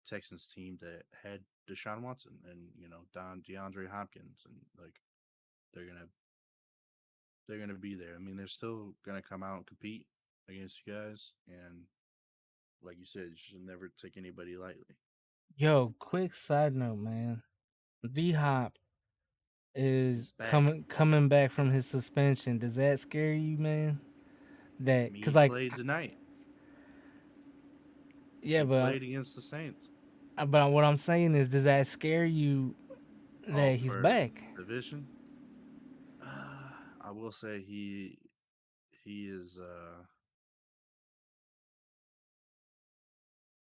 Texans team that had Deshaun Watson and Don DeAndre Hopkins, and like they're gonna they're gonna be there. I mean, they're still gonna come out and compete against you guys, and like you said, you should never take anybody lightly. yo, quick side note, man. D Hop is He's back. coming back from his suspension. Does that scare you, man? I That mean, because he like played tonight. yeah, He played against the Saints. but what I'm saying is, does that scare you Oh, that he's for back? division, I will say he is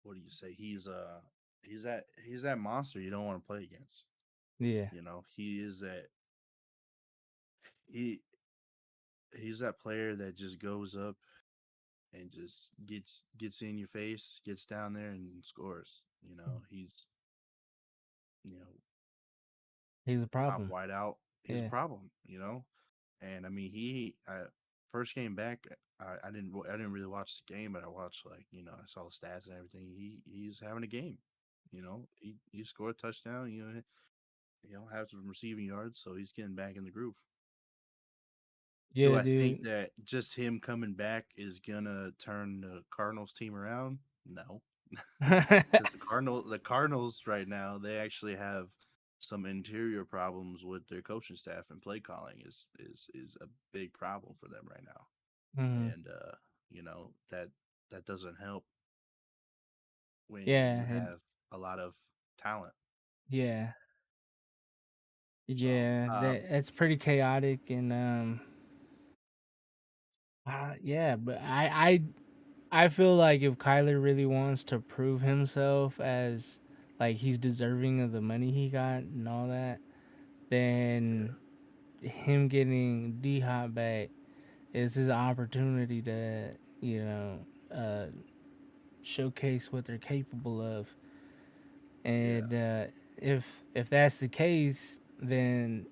what do you say? He's that monster you don't want to play against. Yeah. He is that he he's that player that just goes up and just gets in your face, gets down there and scores. He's you know He's a top problem. wideout. He's a Yeah. problem. And I mean first came back. I didn't really watch the game, but I watched I saw the stats and everything. He's having a game. He scored a touchdown. Have some receiving yards, so he's getting back in the groove. Do Yeah, I think dude. that just him coming back is gonna turn the Cardinals team around? No, because the Cardinals right now they actually have some interior problems with their coaching staff, and play calling is a big problem for them right now. Mhm. And that doesn't help when you Yeah, have a lot of talent. yeah. So Yeah, that's pretty chaotic and yeah, but I feel like if Kyler really wants to prove himself as like he's deserving of the money he got and all that, yeah, then him getting D Hop back is his opportunity to, uh showcase what they're capable of. yeah, And if that's the case, then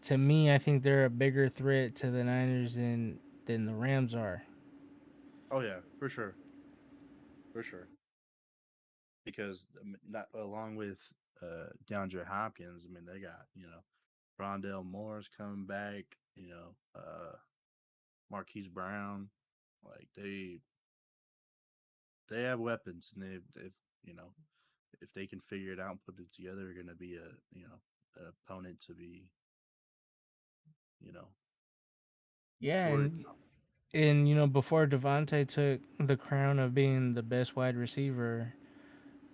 to me, I think they're a bigger threat to the Niners than the Rams are. oh yeah, for sure, for sure. Because not along with DeAndre Hopkins, I mean they got Rondell Moore's coming back, Marquise Brown, like they have weapons, and they've you know if they can figure it out and put it together, they're going to be an opponent to be you know Yeah, worried and before Devontae took the crown of being the best wide receiver,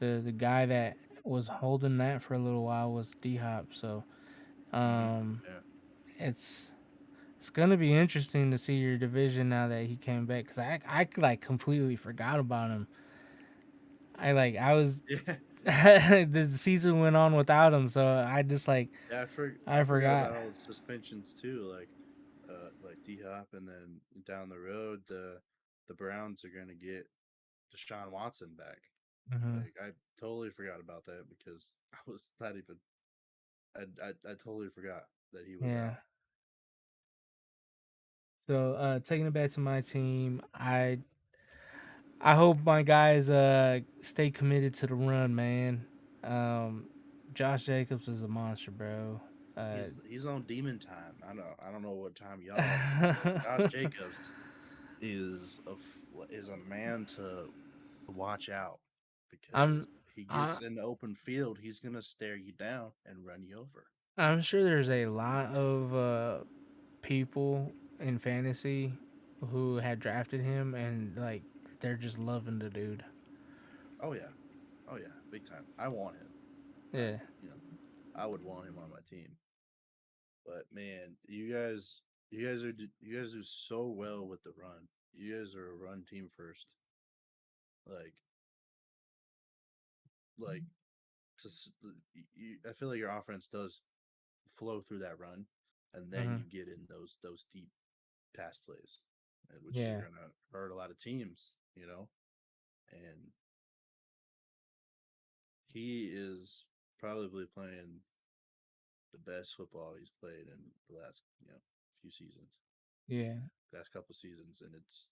the guy that was holding that for a little while was D Hop. So about. um, Yeah, it's it's gonna be interesting to see your division now that he came back because I like completely forgot about him. I was yeah, the season went on without him, so I just yeah. I I forgot forgot. about all the suspensions too, like D Hop, and then down the road the Browns are going to get Deshaun Watson back. Hmm. Like I totally forgot about that because I was not even. I totally forgot that he was Yeah. out. So taking it back to my team, I hope my guys stay committed to the run, man. Um, Josh Jacobs is a monster, bro. Uh, He's on demon time. I don't know what time y'all on, but Josh Jacobs is a man to watch out I'm because he I gets in the open field, he's gonna stare you down and run you over. I'm sure there's a lot of people in fantasy who had drafted him and like they're just loving the dude. Oh yeah, oh yeah, big time. I want him. I Yeah. you know I would want him on my team. But man, you guys do so well with the run. You guys are a run team first. Like like I feel like your offense does flow through that run, and then Hmm. you get in those deep pass plays, which are Yeah. gonna hurt a lot of teams. And he is probably playing the best football he's played in the last few seasons, Yeah. last couple seasons, and it's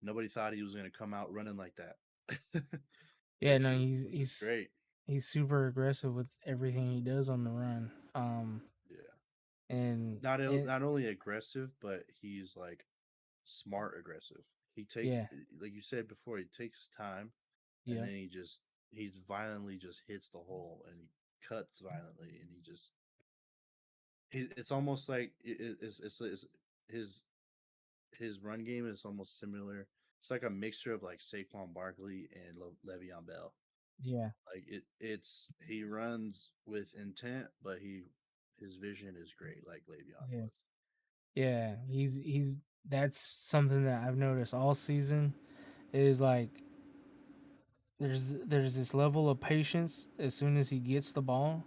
nobody thought he was gonna come out running like that, Yeah, which no, is he's which is he's great. he's super aggressive with everything he does on the run. Yeah, And it not only aggressive, but he's like smart aggressive. He takes, yeah, like you said before, he takes time, and yeah, then he violently just hits the hole, and he cuts violently, and it's almost like it's his his run game is almost similar. It's like a mixture of like Saquon Barkley and Le'Veon Bell. yeah, Like he runs with intent, but his vision is great, like Le'Veon yeah, was. yeah. He's that's something that I've noticed all season is like there's this level of patience as soon as he gets the ball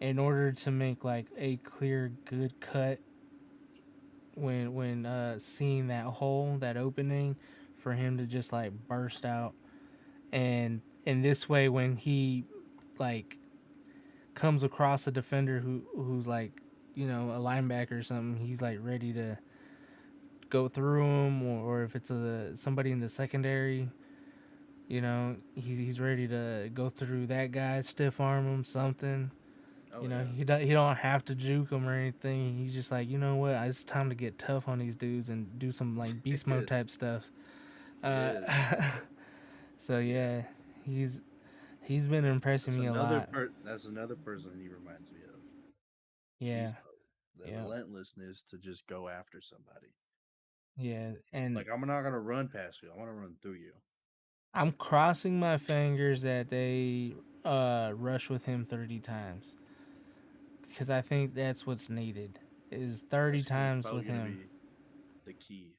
in order to make like a clear good cut when seeing that hole, that opening, for him to just like burst out. And in this way, when he like comes across a defender who's like, a linebacker or something, he's like ready to go through him, or if it's somebody in the secondary, he's ready to go through that guy, stiff arm him, something. Oh yeah, He don't have to juke him or anything. He's just like, you know what? It's time to get tough on these dudes and do some like beast mode yes, type stuff. Uh, yes, so yeah. yeah, he's he's been impressing me a lot. That's another person he reminds me of. Yeah, Beast mode, the yeah, relentlessness to just go after somebody. yeah. And Like I'm not gonna run past you. I want to run through you. I'm crossing my fingers that they rush with him 30 times, because I think that's what's needed is 30 That's times probably with gonna him. be the key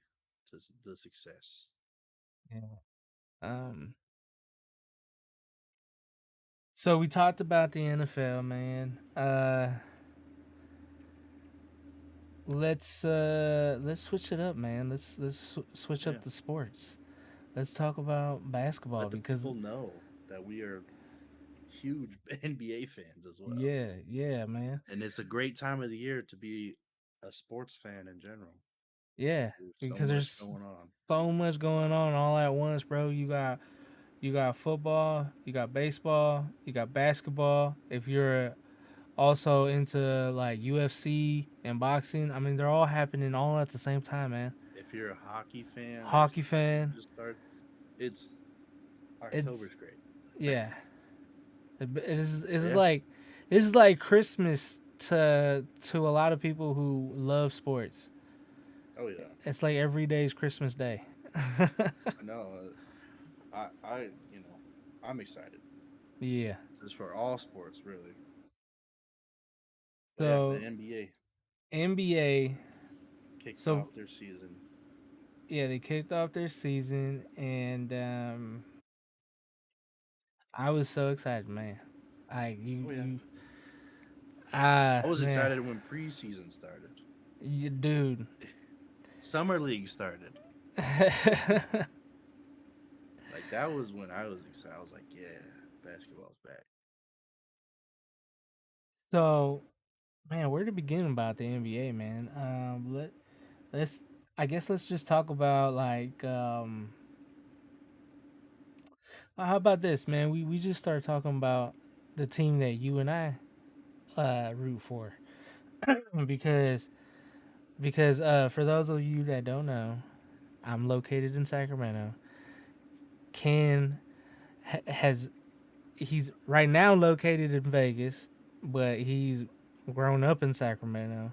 to the success. Yeah. Um. So we talked about the NFL, man. Let's switch it up, man. Let's switch Yeah, up the sports. Let's talk about basketball let the because people know that we are huge NBA fans as well, yeah, yeah, man. and it's a great time of the year to be a sports fan in general. Yeah, There's so because much there's going on. so much going on all at once, bro. You got football, you got baseball, you got basketball. If you're also into like UFC and boxing, I mean, they're all happening all at the same time, man. If you're a hockey fan, there's Hockey fan, just start. It's it's October's great. yeah. This is Yeah. like Christmas to a lot of people who love sports. Oh yeah. It's like every day is Christmas Day. I know. I I'm excited. Yeah. Just for all sports, really. But yeah, the So NBA NBA. kicked So off their season. yeah, they kicked off their season, and I was so excited, man. I Oh yeah. you I was man, excited when preseason started. dude. Summer league started. Like that was when I was excited. I was like, yeah, basketball's back. So man, where to begin about the NBA, man? Let's I guess let's just talk about like how about this, man? We just started talking about the team that you and I root for because for those of you that don't know, I'm located in Sacramento. Ken has he's right now located in Vegas, but he's grown up in Sacramento,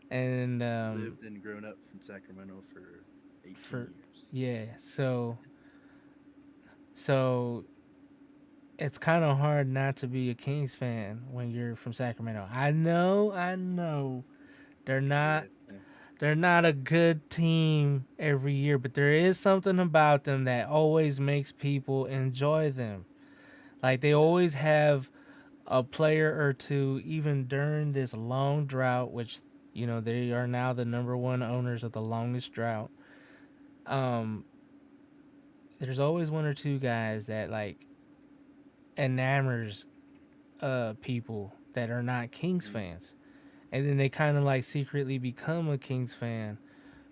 and Lived and grown up in Sacramento for 18 for years. yeah, so it's kind of hard not to be a Kings fan when you're from Sacramento. I know, they're not Yeah, yeah. they're not a good team every year, but there is something about them that always makes people enjoy them. Like they Yeah. always have a player or two, even during this long drought, which they are now the number one owners of the longest drought. Um, there's always one or two guys that like enamors people that are not Kings Mhm. fans, and then they kind of like secretly become a Kings fan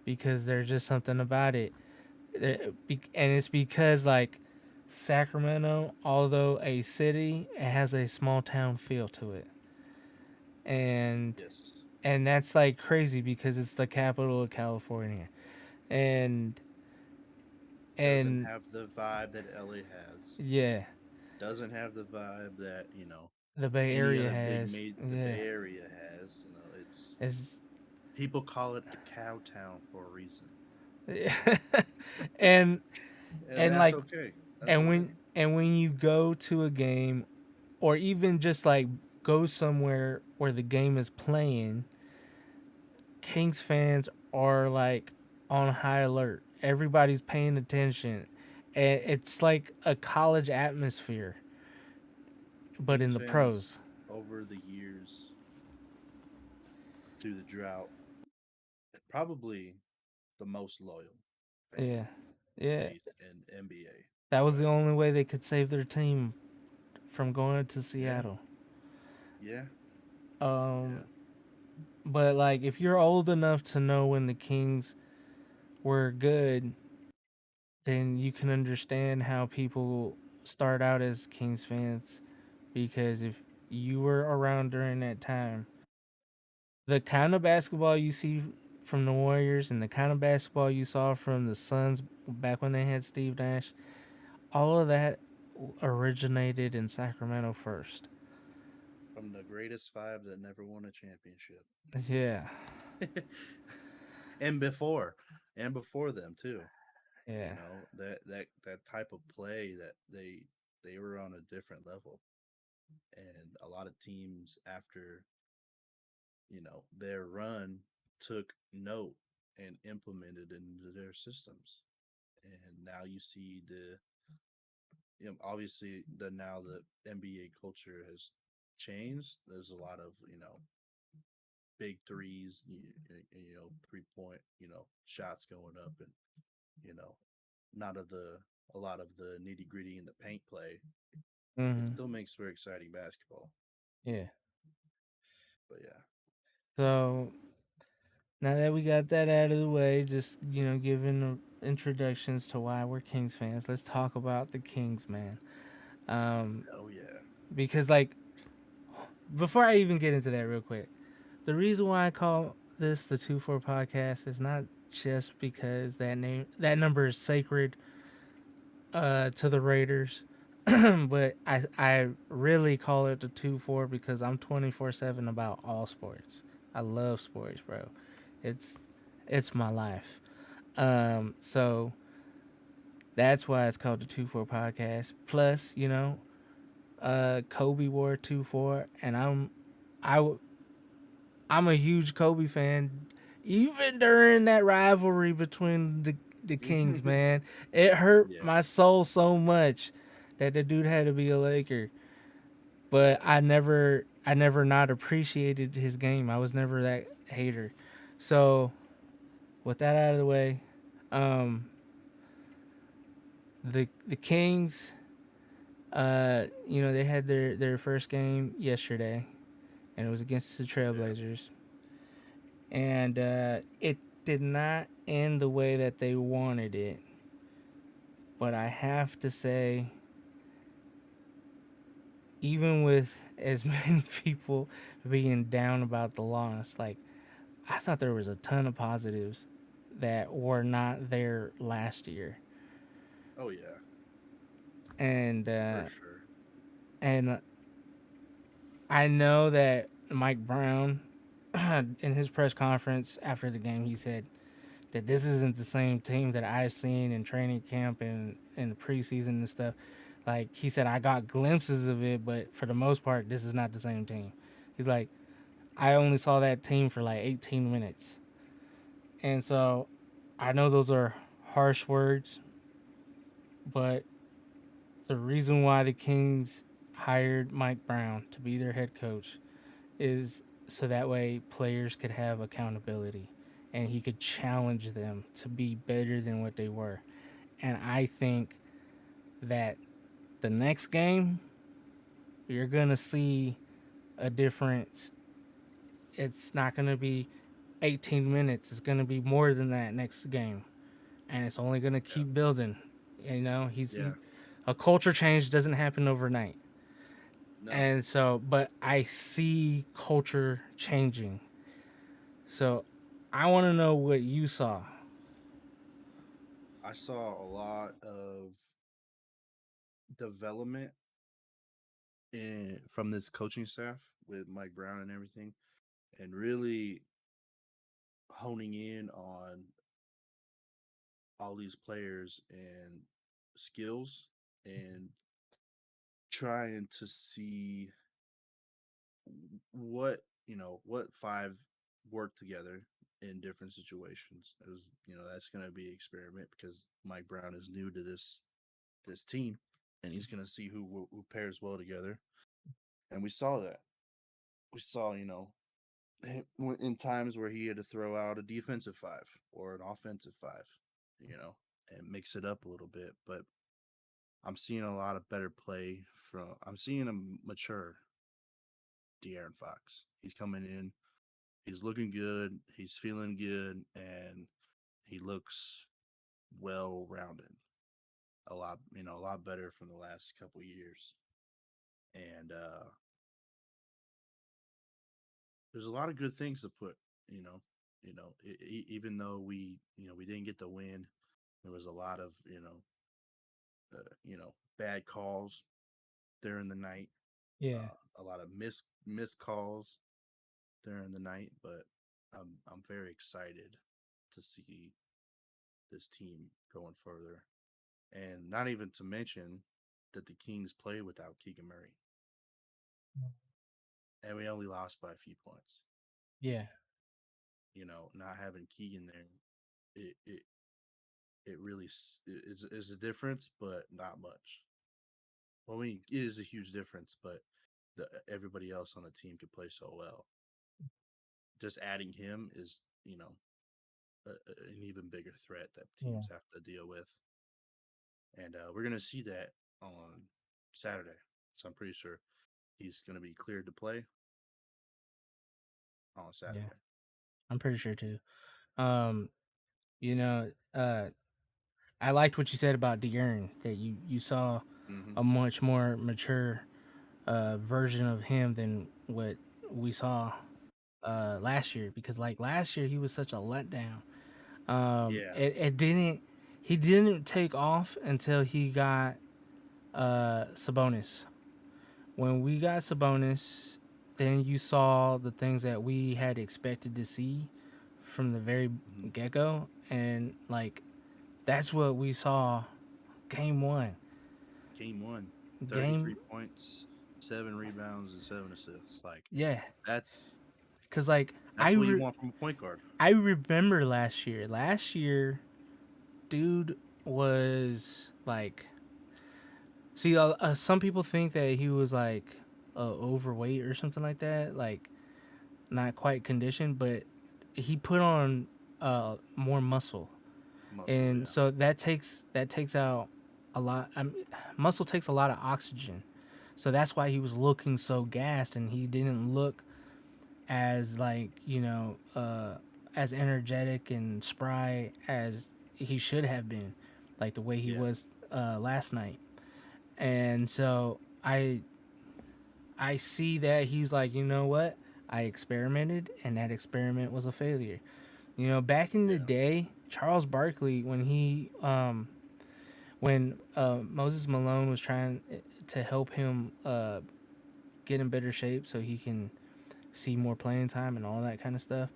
because there's just something about it. And it's because like Sacramento, although a city, it has a small town feel to it, and Yes. that's like crazy because it's the capital of California, and Doesn't and have the vibe that LA has. yeah, Doesn't have the vibe that, the Bay any Area other big has, made the yeah, Bay Area has. It's it's people call it a cow town for a reason. and And and that's like okay. That's okay. and when you go to a game, or even just like go somewhere where the game is playing, Kings fans are like on high alert. Everybody's paying attention, and it's like a college atmosphere, but in Kings the fans pros. over the years through the drought probably the most loyal fan Yeah. Yeah. base in NBA. That was the But only way they could save their team from going to yeah, Seattle. yeah, Um, yeah. but like if you're old enough to know when the Kings were good, then you can understand how people start out as Kings fans because if you were around during that time, the kind of basketball you see from the Warriors and the kind of basketball you saw from the Suns back when they had Steve Nash, all of that originated in Sacramento first. From the greatest five that never won a championship. Yeah. and before and before them too. Yeah. That type of play that they were on a different level. And a lot of teams after, their run took note and implemented into their systems. And now you see obviously the now the NBA culture has changed. There's a lot of, big threes, 3 point, shots going up, and you know, not of the a lot of the nitty gritty in the paint play. It Hmm. still makes for exciting basketball. Yeah. But yeah, So now that we got that out of the way, just giving introductions to why we're Kings fans. Let's talk about the Kings, man. Um, oh yeah, because like before I even get into that, real quick, the reason why I call this the 2-4 podcast is not just because that number is sacred to the Raiders, but I really call it the 2-4 because I'm 24/7 about all sports. I love sports, bro. It's it's my life. So that's why it's called the 2-4 podcast. Plus, Kobe wore 2-4, and I I'm a huge Kobe fan. Even during that rivalry between the Kings, man, it hurt yeah, my soul so much that the dude had to be a Laker. But I never not appreciated his game. I was never that hater. So with that out of the way, um, the Kings, they had their first game yesterday, and it was against the yeah. Trailblazers, and it did not end the way that they wanted it. But I have to say, even with as many people being down about the loss, like I thought there was a ton of positives that were not there last year, Oh yeah, and for uh, sure. and I know that Mike Brown, in his press conference after the game, he said that this isn't the same team that I've seen in training camp and in the preseason and stuff. Like he said, I got glimpses of it, but for the most part, this is not the same team. He's like, I only saw that team for like 18 minutes. And so I know those are harsh words, but the reason why the Kings hired Mike Brown to be their head coach is so that way players could have accountability and he could challenge them to be better than what they were. And I think that the next game, you're going to see a difference. It's not going to be 18 minutes, it's going to be more than that next game. And it's only going to Yeah, keep building. He's yeah. a culture change doesn't happen overnight. No, And so, but I see culture changing. So I want to know what you saw. I saw a lot of development from this coaching staff with Mike Brown and everything, and really honing in on all these players and skills and trying to see what five work together in different situations. It was, that's going to be an experiment because Mike Brown is new to this team, and he's going to see who pairs well together. And we saw that. We saw, in times where he had to throw out a defensive five or an offensive five, you know, and mix it up a little bit. But I'm seeing a lot of better play from. I'm seeing a mature De'Aaron Fox. He's coming in. He's looking good. He's feeling good, and he looks well rounded. A lot better from the last couple years. And there's a lot of good things to put. You know, even though we didn't get the win, there was a lot of bad calls during the night, Yeah. a lot of missed calls during the night. But I'm very excited to see this team going further, and not even to mention that the Kings play without Keegan Murray, and we only lost by a few points. Yeah. Not having Keegan there, it it it really is a difference, but not much. Well, I mean, it is a huge difference, but everybody else on the team can play so well. Just adding him is, an even bigger threat that Yeah. teams have to deal with. And we're going to see that on Saturday. So I'm pretty sure he's going to be cleared to play on Saturday. Yeah. I'm pretty sure too. Um, you know, I liked what you said about De'Aaron, that you saw Mm-hmm. a much more mature version of him than what we saw last year, because like last year he was such a letdown. Yeah. It didn't he didn't take off until he got Sabonis. When we got Sabonis, then you saw the things that we had expected to see from the very Mm-hmm. get go, and like that's what we saw game one. Game one, Game 33 points, 7 rebounds, and 7 assists. Like, Yeah, that's because like that's what you want from a point guard. I remember last year. Last year, dude was like, see, some people think that he was like overweight or something like that, like not quite conditioned, but he put on more muscle, Muscle, and yeah. so that takes out a lot. Muscle takes a lot of oxygen, so that's why he was looking so gassed, and he didn't look as like as energetic and spry as he should have been, like the way he Yeah. was last night. And so I see that he's like, you know what, I experimented and that experiment was a failure. Back in the Yeah. day, Charles Barkley, when Moses Malone was trying to help him get in better shape so he can see more playing time and all that kind of stuff.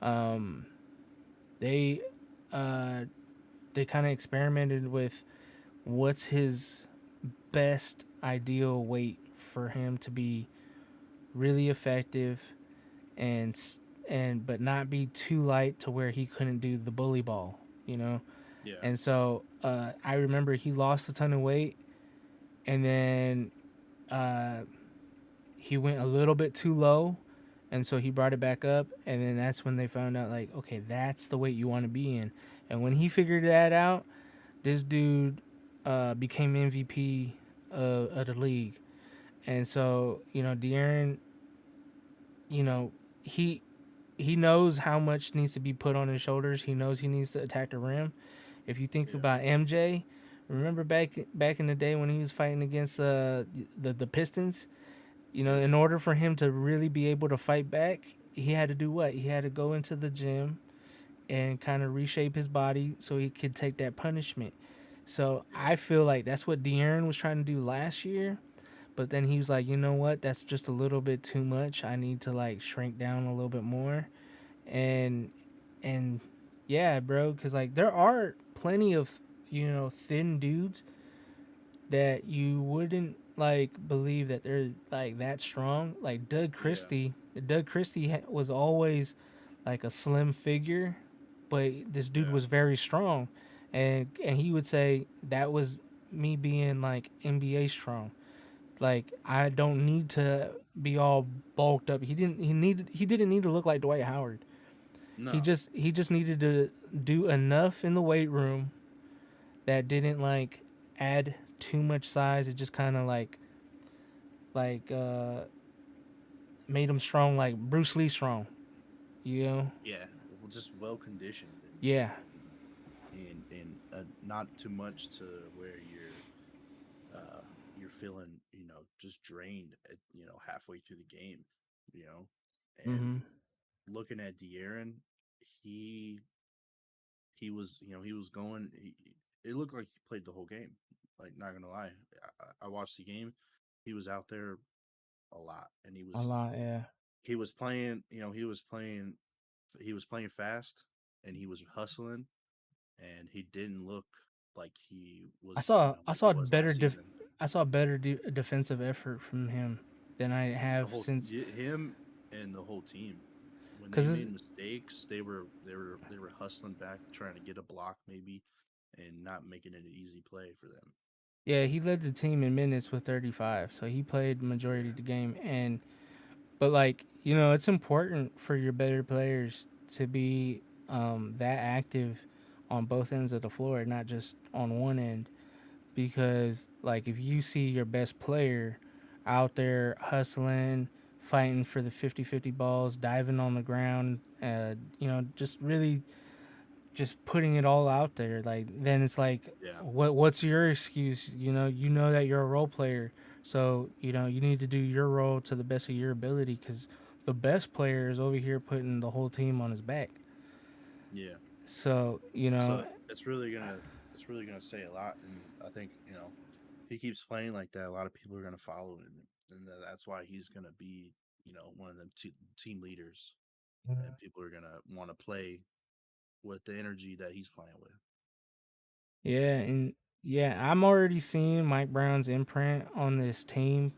Um, they they kind of experimented with what's his best ideal weight for him to be really effective and but not be too light to where he couldn't do the bully ball, you know. Yeah. And so I remember he lost a ton of weight, and then he went a little bit too low, and so he brought it back up, and then that's when they found out, like, okay, that's the weight you want to be in. And when he figured that out, this dude became MVP of the league. And so De'Aaron, you know he he knows how much needs to be put on his shoulders. He knows he needs to attack the rim. If you think Yeah. about MJ, remember back in the day when he was fighting against the Pistons. In order for him to really be able to fight back, he had to do what? He had to go into the gym and kind of reshape his body so he could take that punishment. So I feel like that's what De'Aaron was trying to do last year, but then he was like, you know what? That's just a little bit too much. I need to like shrink down a little bit more, and and yeah, bro, because like there are plenty of thin dudes that you wouldn't like believe that they're like that strong. Like Doug Christie. Doug Christie was always like a slim figure, but this dude Yeah. was very strong, and he would say that was me being like NBA strong. Like I don't need to be all bulked up. He didn't need to look like Dwight Howard. No. He just needed to do enough in the weight room that didn't like add too much size. It just kind of like made him strong, like Bruce Lee strong. You know? Yeah. Well, just well conditioned Yeah. and not too much to where you're feeling just drained at halfway through the game, you know. And Mm-hmm. looking at De'Aaron, he he was going. It looked like he played the whole game. Like, not gonna lie, I watched the game. He was out there a lot, and A lot. Yeah. he was playing. He was playing fast, and he was hustling, and he didn't look like he was I like he saw was last season. I saw better defensive effort from him than I The have whole since. him and the whole team, when they Because made mistakes, they were hustling back, trying to get a block maybe, and not making it an easy play for them. yeah, he led the team in minutes with 35, so he played majority Yeah, of the game. And but like it's important for your better players to be that active on both ends of the floor, not just on one end. Because like if you see your best player out there hustling, fighting for the 50-50 balls, diving on the ground, just really just putting it all out there, like then it's like yeah, what's your excuse? You know that you're a role player, so you need to do your role to the best of your ability, because the best player is over here putting the whole team on his back. yeah. So So it's really gonna say a lot, and I think if he keeps playing like that, a lot of people are gonna follow him, and that's why he's gonna be one of the team leaders, and people are gonna want to play with the energy that he's playing with. yeah, and yeah, I'm already seeing Mike Brown's imprint on this team,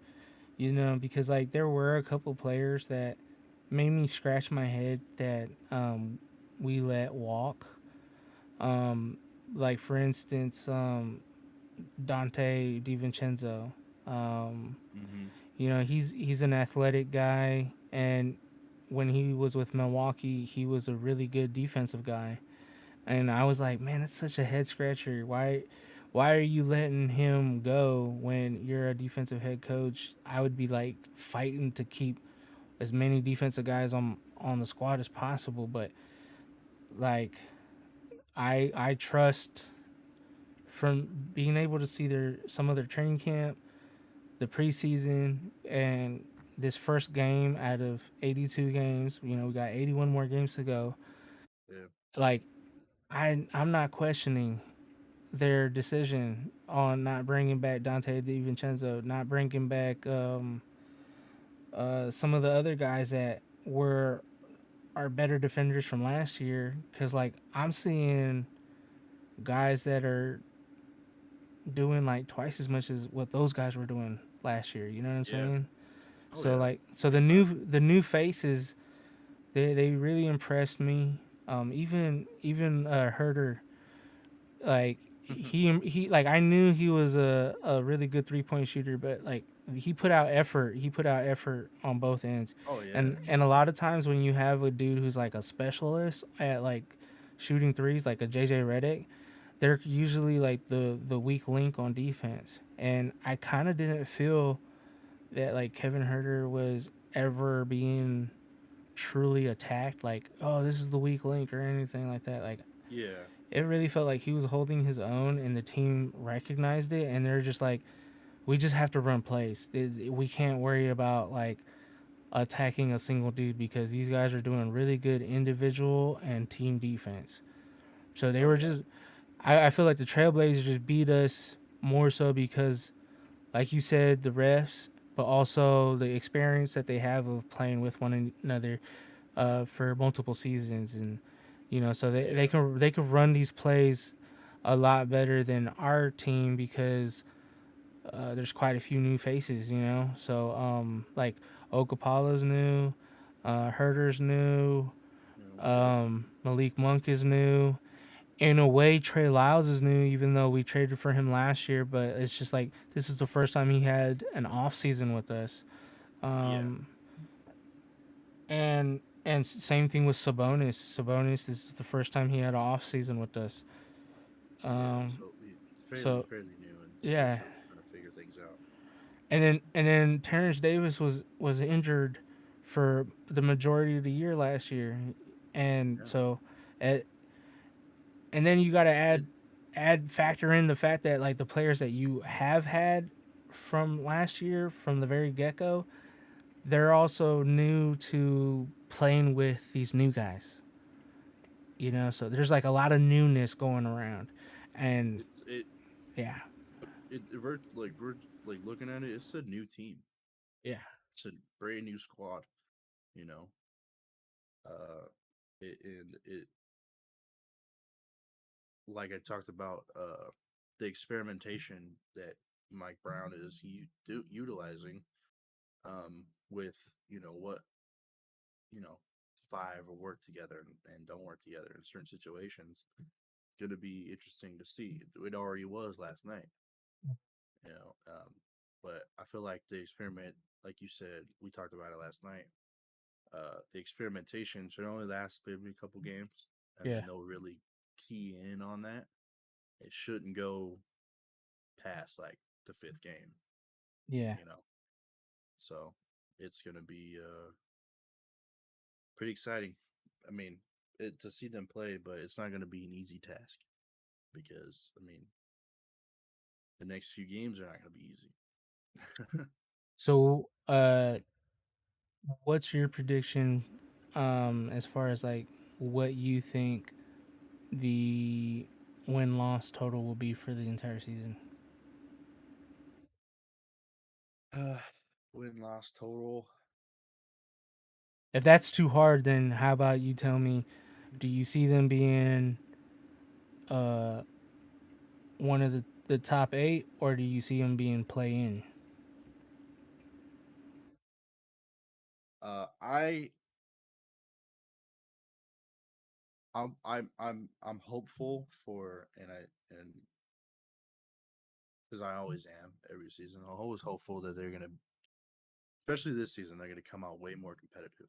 because like there were a couple players that made me scratch my head that we let walk. Um, like for instance, Dante DiVincenzo. Um, Mm-hmm. he's an athletic guy, and when he was with Milwaukee, he was a really good defensive guy. And I was like, man, that's such a head scratcher. Why are you letting him go when you're a defensive head coach? I would be like fighting to keep as many defensive guys on the squad as possible, but like I trust from being able to see some of their training camp, the preseason, and this first game out of 82 games. We got 81 more games to go. Yeah, Like I'm not questioning their decision on not bringing back Dante DiVincenzo, not bringing back some of the other guys that were are better defenders from last year. Because like I'm seeing guys that are doing like twice as much as what those guys were doing last year. You know what I'm yeah, saying? oh So yeah, like so big time. the new faces, they really impressed me. Even Herder, like he like I knew he was a really good 3-point shooter, but like he put out effort. He put out effort on both ends, Oh yeah, and a lot of times when you have a dude who's like a specialist at like shooting threes, like a JJ Redick, they're usually like the weak link on defense. And I kind of didn't feel that like Kevin Herter was ever being truly attacked, like, oh, this is the weak link or anything like that. Like yeah, it really felt like he was holding his own, and the team recognized it, and they're just like, we just have to run plays. We can't worry about like attacking a single dude, because these guys are doing really good individual and team defense. So they oh were yeah, just, I feel like the Trailblazers just beat us more so because, like you said, the refs, but also the experience that they have of playing with one another for multiple seasons. And so yeah, they can run these plays a lot better than our team, because there's quite a few new faces. So like Okapala's new, Herder's new, yep, Malik Monk is new, in a way, Trey Lyles is new, even though we traded for him last year. But it's just like this is the first time he had an off season with us. Yeah. Um, and same thing with Sabonis. Sabonis, this is the first time he had an off season with us. Yeah. Um, So so fairly new and still yeah, trying to figure things out. and then Terrence Davis was injured for the majority of the year last year, and Yeah. so, at, and then you got to It, add factor in the fact that like the players that you have had from last year from the very get go, they're also new to playing with these new guys. So there's like a lot of newness going around, and it's it yeah, we're like looking at it. It's a new team. yeah, It's a brand new squad. You know. And it like I talked about the experimentation that Mike Brown is utilizing with what five will work together and don't work together in certain situations. It's going to be interesting to see. It already was last night, you know. But I feel like the experiment, like you said, we talked about it last night. The experimentation should only last maybe a couple games, and yeah, then they'll really key in on that. It shouldn't go past like the fifth game, yeah. you know. So it's gonna be pretty exciting. I mean, to see them play, but it's not gonna be an easy task because I mean, the next few games are not gonna be easy. So, what's your prediction, as far as like what you think the win loss total will be for the entire season? uh, Win loss total. If that's too hard, then how about you tell me? Do you see them being uh one of the top 8, or do you see them being play in? Uh, I I'm hopeful for and because I always am every season. I'm always hopeful that they're gonna, especially this season, they're gonna come out way more competitive.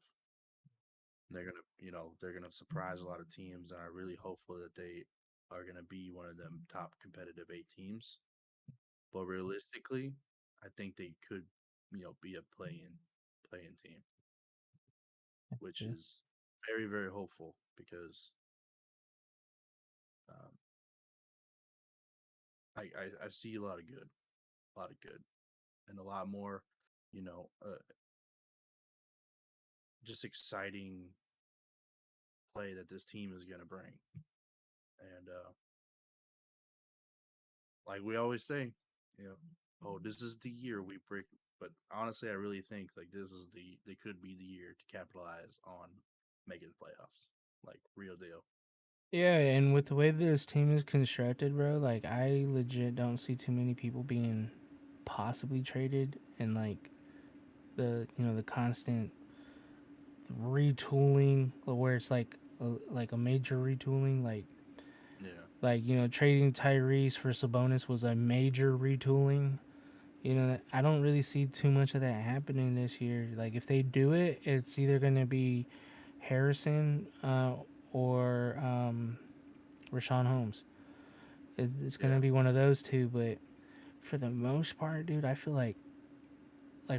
They're gonna, they're gonna surprise a lot of teams, and I'm really hopeful that they are gonna be one of them top competitive 8 teams. But realistically, I think they could, be a play-in team, which Yeah. is very very hopeful because um, I see a lot of good, and a lot more, you know, uh, just exciting play that this team is gonna bring, and like we always say, you know, oh, this is the year we break. But honestly, I really think like they could be the year to capitalize on making the playoffs, like real deal. Yeah, and with the way this team is constructed, bro, like I legit don't see too many people being possibly traded, and like the constant retooling where it's like a major retooling, Yeah, trading Tyrese for Sabonis was a major retooling. I don't really see too much of that happening this year. Like if they do it, it's either gonna be Harrison, or Rashawn Holmes. It's gonna yeah, be one of those two. But for the most part, dude, I feel like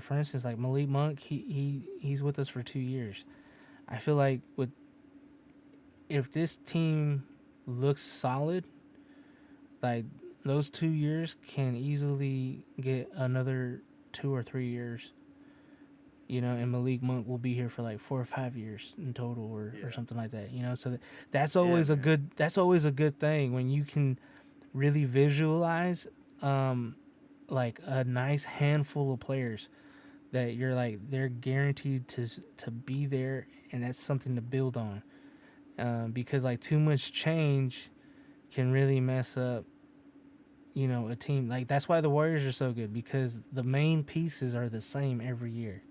for instance, like Malik Monk, he's with us for 2 years. I feel like with if this team looks solid, like those 2 years can easily get another 2 or 3 years. And Malik Monk will be here for like 4 or 5 years in total, or yeah, something like that. So that's yeah, always a man. good thing when you can really visualize, like a nice handful of players that you're like they're guaranteed to be there, and that's something to build on. Because like too much change can really mess up, a team. Like that's why the Warriors are so good, because the main pieces are the same every year.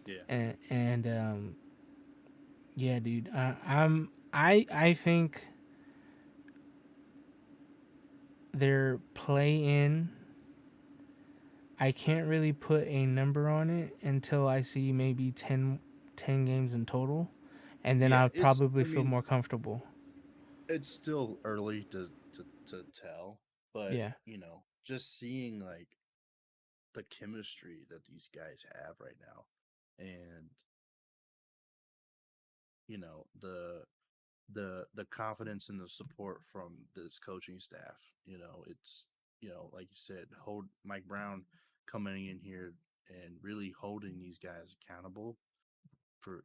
Yeah, And yeah, dude, I think their play in, I can't really put a number on it until I see maybe 10 games in total, and then Yeah, I'll it's. probably I feel mean, more comfortable. it's still early to tell, but Yeah. just seeing like the chemistry that these guys have right now, and the confidence and the support from this coaching staff. It's like you said, hold Mike Brown coming in here and really holding these guys accountable for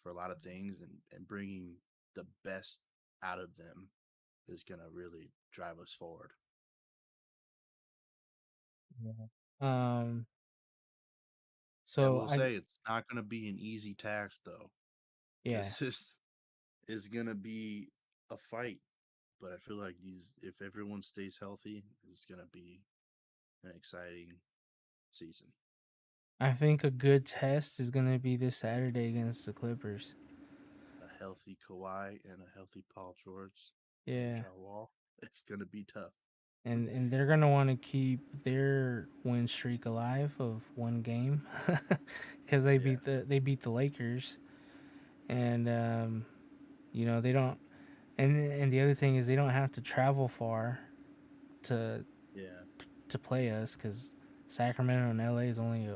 a lot of things, and bringing the best out of them is gonna really drive us forward. Yeah. Um. I So will I say it's not gonna be an easy task though. yeah. This is gonna be a fight, but I feel like if everyone stays healthy, it's gonna be an exciting season. I think a good test is gonna be this Saturday against the Clippers. A healthy Kawhi and a healthy Paul George and Yeah. John Wall, it's gonna be tough. And they're gonna want to keep their win streak alive of one game, because Yeah, they beat the Lakers, and they don't. And the other thing is they don't have to travel far to yeah, to play us, because Sacramento and LA is only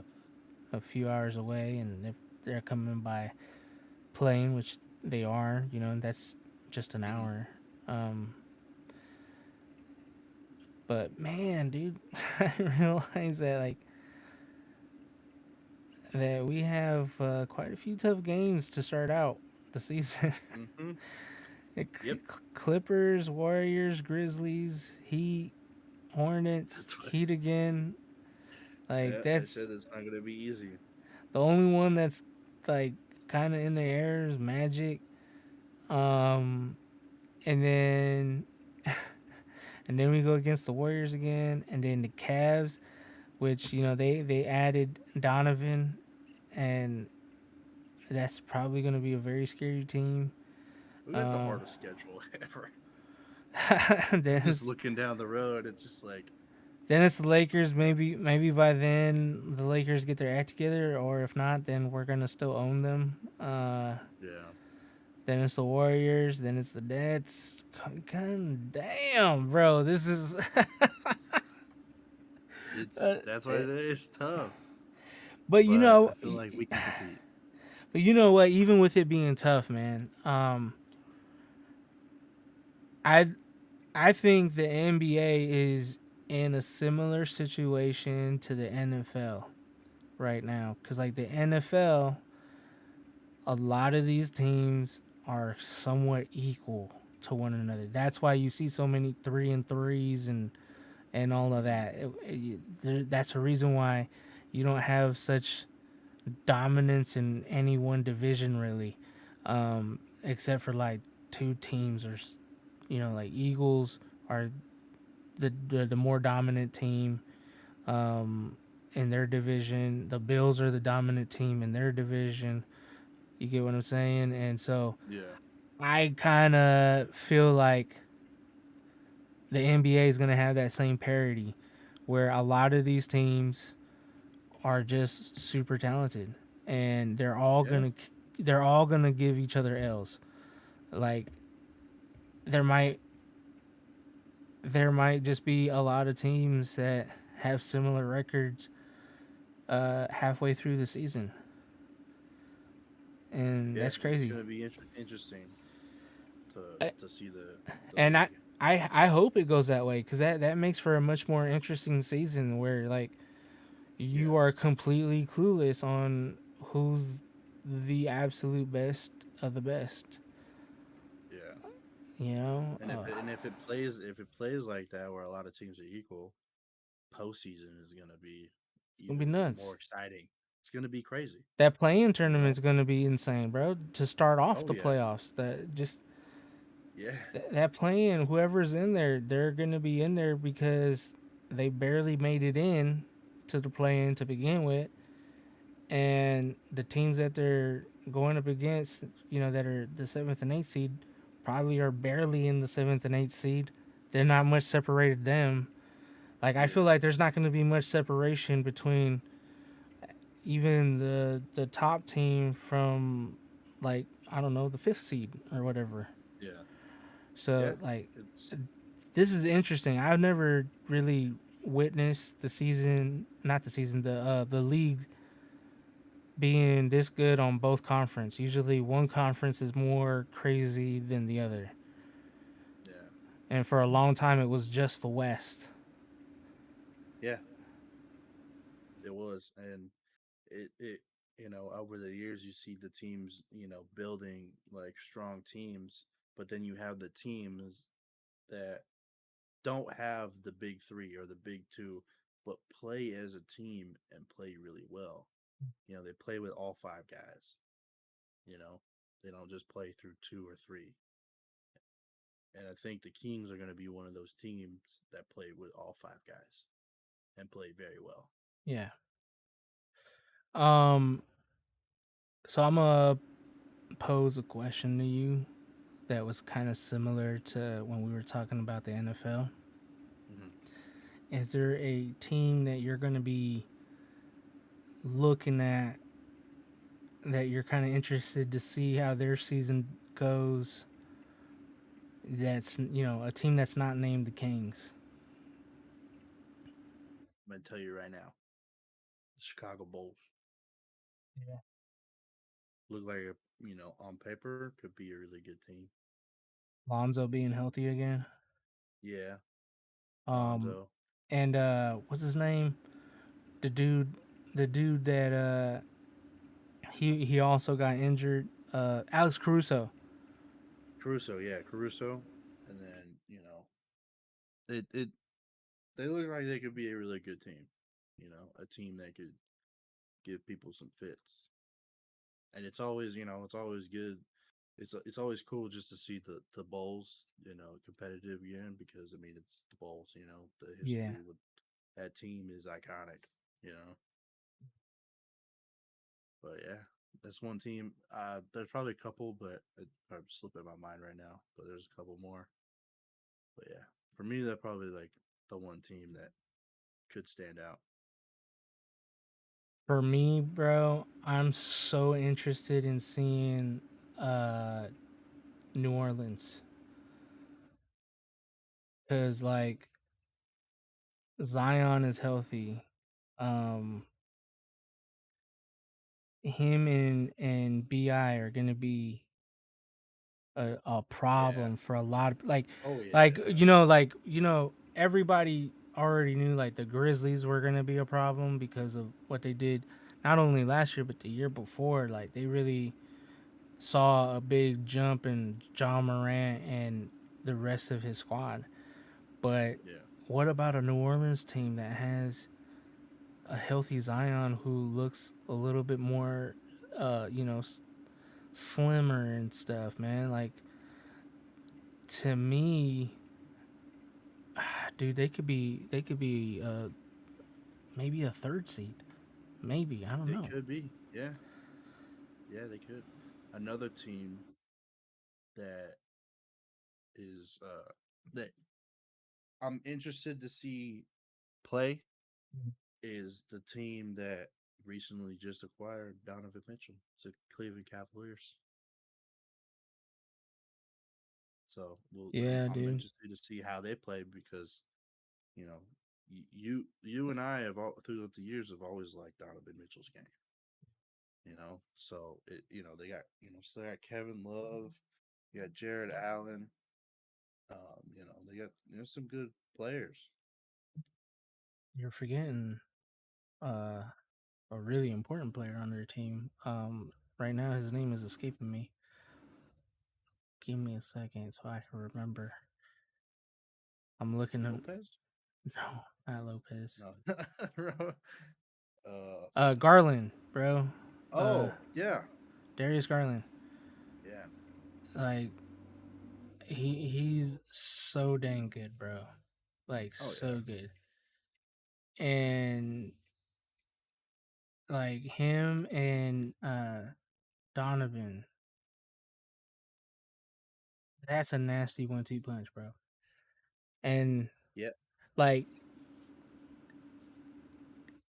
a few hours away, and if they're coming by plane, which they are, that's just an hmm hour. Um, but man, dude, I realize that we have quite a few tough games to start out the season. hmm Like, yep. Clippers, Warriors, Grizzlies, Heat, Hornets, That's what. Heat again. Like Yeah, I that's said it's not gonna be easy. the only one that's like kind of in the air is Magic. Um, and then and then we go against the Warriors again, and then the Cavs, which they added Donovan, and that's probably going to be a very scary team. We got the Uh, hardest schedule ever. then Just it's, looking down the road, it's just like, then it's the Lakers. Maybe by then the Lakers get their act together, or if not, then we're gonna still own them. yeah, Then it's the Warriors. Then it's the Nets. God damn, bro, this is. uh, that's why it's tough. but But I feel like we can compete. but you know what? Even with it being tough, man, I I think the NBA is in a similar situation to the NFL right now, because like the NFL, a lot of these teams are somewhat equal to one another. That's why you see so many 3-3s and all of hmm that. That's a reason why you don't have such dominance in any one division really, except for like two teams, or like Eagles are the more dominant team in their division. The Bills are the dominant team in their division. You get what I'm saying? And so Yeah, I kind of feel like the NBA is going to have that same parity, where a lot of these teams are just super talented, and yeah, they're all going to give each other L's. Like there might there might just be a lot of teams that have similar records halfway through the season, and yeah. that's It's crazy. gonna be interesting to I- to see the And league. I hope it goes that way, because that makes for a much more interesting season, where like you Yeah, are completely clueless on who's the absolute best of the best. yeah. You know, And if it plays like that, where a lot of teams are equal, postseason is gonna be it's gonna be even more nuts. exciting. It's gonna be crazy. That playing You know? tournament's gonna be insane, bro. To start off Oh the yeah, playoffs, yeah, that playing, whoever's in there, they're gonna be in there because they barely made it in to the play-in to begin with, and the teams that they're going up against, that are the seventh and eighth seed, probably are barely in the seventh and eighth seed, They're not much separated them. Like I feel Yeah. like there's not going to be much separation between even the top team from like I don't know the fifth seed or whatever. Yeah. So Yeah. like It's this is interesting. I've never really witnessed the season, not the season, the league being this good on both conference. Usually one conference is more crazy than the other. yeah. And for a long time it was just the West. Yeah. It was. And it over the years you see the teams, building like strong teams, but then you have the teams that don't have the big three or the big two, but play as a team and play really well. They play with all five guys. You know, they don't just play through two or three. And I think the Kings are going to be one of those teams that play with all five guys and play very well. Yeah. Um so I'm gonna pose a question to you that was kind of similar to when we were talking about the NFL. Hmm. Is there a team that you're going to be looking at that you're kind of interested to see how their season goes? That's a team that's not named the Kings. I'm going to tell you right now, the Chicago Bulls Yeah. look like on paper could be a really good team. Lonzo being healthy again. Yeah, Um, Lonzo. and what's his name? The dude that he also got injured. Alex Caruso. Caruso, yeah, Caruso. And then, it they look like they could be a really good team. A team that could give people some fits. And it's always good. It's always cool just to see the Bulls, competitive again because I mean it's the Bulls. The Yeah. history with that team is iconic. You know, but yeah, that's one team. There's probably a couple, but I'm slipping my mind right now. But there's a couple more. But yeah, for me, that probably like the one team that could stand out. For me, bro, I'm so interested in seeing uh New Orleans cuz like Zion is healthy. Um him and BI are going to be a Yeah. problem for a lot of Oh yeah. like Yeah. everybody already knew like the Grizzlies were going to be a problem because of what they did not only last year but the year before. Like they really saw a big jump in John Morant and the rest of his squad. But Yeah. what about a New Orleans team that has a healthy Zion who looks a little bit more, slimmer and stuff, man? Like, to me, dude, they could be maybe a third seed. Maybe. I don't They know. could be. Yeah. Yeah, they could. Another team that is that I'm interested to see play is the team that recently just acquired Donovan Mitchell. It's the Cleveland Cavaliers. So Yeah, I'm dude. interested to see how they play because you know you and I have all throughout the years have always liked Donovan Mitchell's game. So they got so they got Kevin Love, you got Jared Allen. They got some good players. You're forgetting uh, a really important player on their team. Right now his name is escaping me. Give me a second so I can remember. I'm looking at Lopez? no, not Lopez. No. uh Garland, bro. Uh, oh, yeah. Darius Garland. Yeah. Like he's so dang good, bro. Like Oh so yeah. good. And like him and Donovan, that's a nasty 1-2 punch, bro. and Yeah. like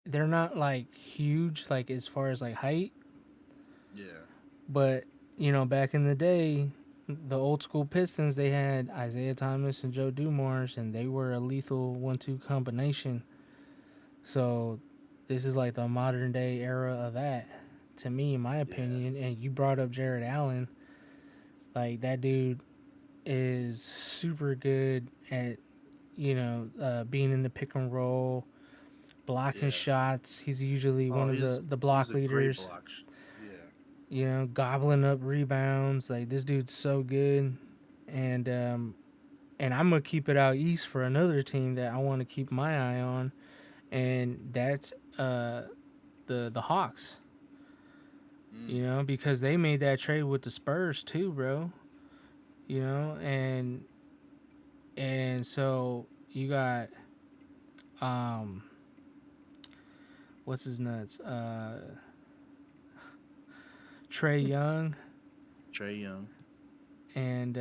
they're not like huge like as far as like height, Yeah. but you know, back in the day, the old school Pistons, they had Isaiah Thomas and Joe Dumars, and they were a lethal 1-2 combination. So this is like the modern day era of that, to me, in my Yeah. opinion. And you brought up Jared Allen, like that dude is super good at being in the pick and roll, blocking Yeah. shots. He's usually Oh, one of the he's block a great leaders. block. Yeah. Gobbling up rebounds. Like this dude's so good, and I'm gonna keep it out east for another team that I want to keep my eye on, and that's the Hawks. Mm. Because they made that trade with the Spurs too, bro. And so you got um what's his nuts? Trey Young Trae Young. and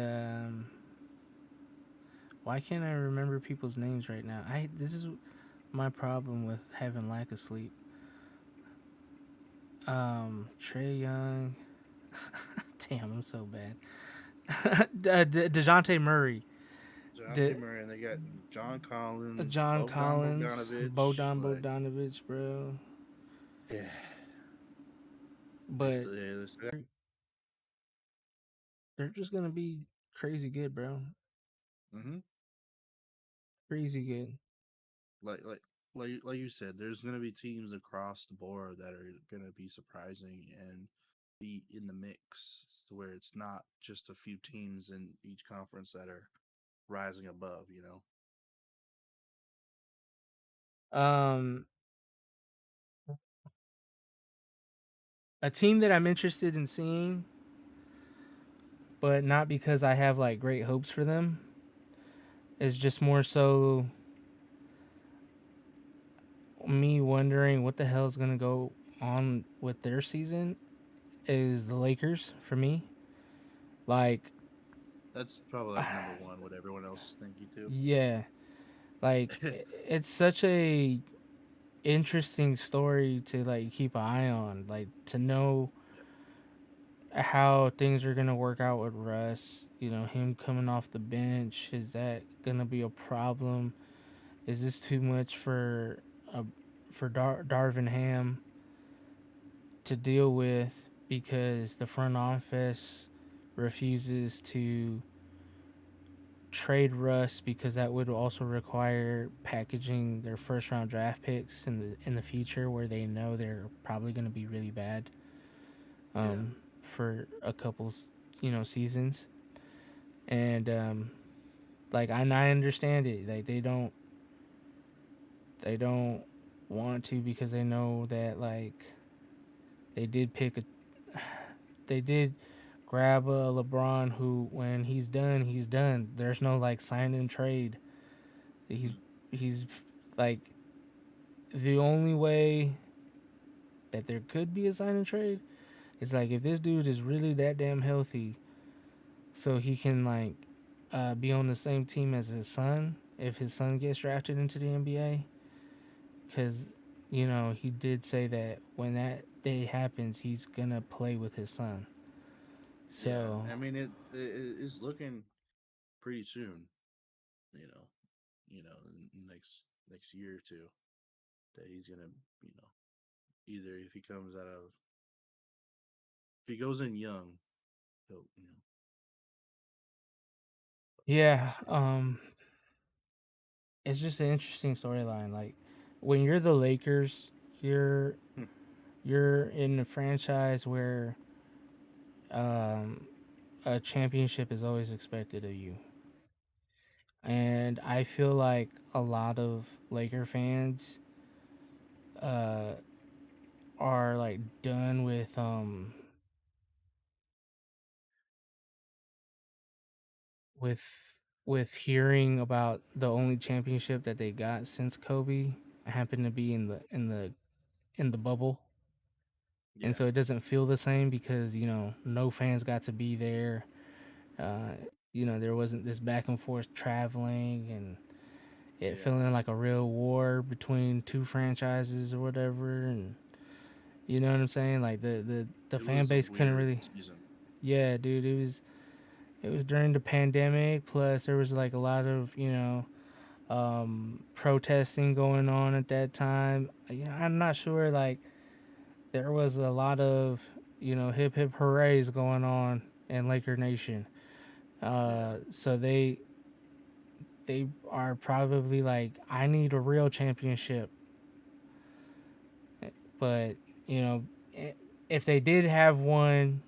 why can't I remember people's names right now? This is my problem with having lack of sleep. Trey Young. Damn, I'm so bad. DeJounte Murray. De- Jonathan Murray, and they got John Collins, John Bogdan Collins, Bogdanovich. Bodan Like, Bogdanovich, bro. yeah, But they they're just gonna be crazy good, bro. mm-hmm. Crazy good. like like like you said, there's gonna be teams across the board that are gonna be surprising and be in the mix, where it's not just a few teams in each conference that are rising above. You know. Um, a team that I'm interested in seeing, but not because I have like great hopes for them, is just more so me wondering what the hell is gonna go on with their season. Is the Lakers for me? Like, That's probably like number one. What everyone else is thinking too. yeah, like it's such a interesting story to like keep an eye on, like to know Yeah. how things are gonna work out with Russ. Him coming off the bench, is that gonna be a problem? Is this too much uh, for Darvin Ham to deal with because the front office refuses to trade Russ because that would also require packaging their first round draft picks in the future where they know they're probably going to be really bad Yeah. for a couple seasons. And like I understand it, like they don't want to because they know that like they did pick a they did grab a LeBron who when he's done, he's done. There's no like sign and trade. He's Mm. he's like the only way that there could be a sign and trade is like if this dude is really that damn healthy, so he can like be on the same team as his son if his son gets drafted into the NBA. Because he did say that when that day happens, he's gonna play with his son. Yeah. So I mean, it's looking pretty soon. You know. Next year or two that he's gonna, you know, either if he comes out of if he goes in young, he'll, we'll yeah, see. it's just an interesting storyline. Like when you're the Lakers, you're Hmm. you're in a franchise where um, a championship is always expected of you, and I feel like a lot of Laker fans uh, are like done with with hearing about the only championship that they got since Kobe happened to be in the bubble. And Yeah. so it doesn't feel the same because no fans got to be there. there wasn't this back and forth traveling and it Yeah. feeling like a real war between two franchises or whatever. And you know what I'm saying? Like the It fan was a base couldn't weird really. season. Yeah, dude, it was during the pandemic. Plus, there was like a lot of protesting going on at that time. I'm not sure. Like there was a lot of hip hip hoorays going on in Laker Nation. Yeah. So they are probably like, I need a real championship. But you know, if they did have one,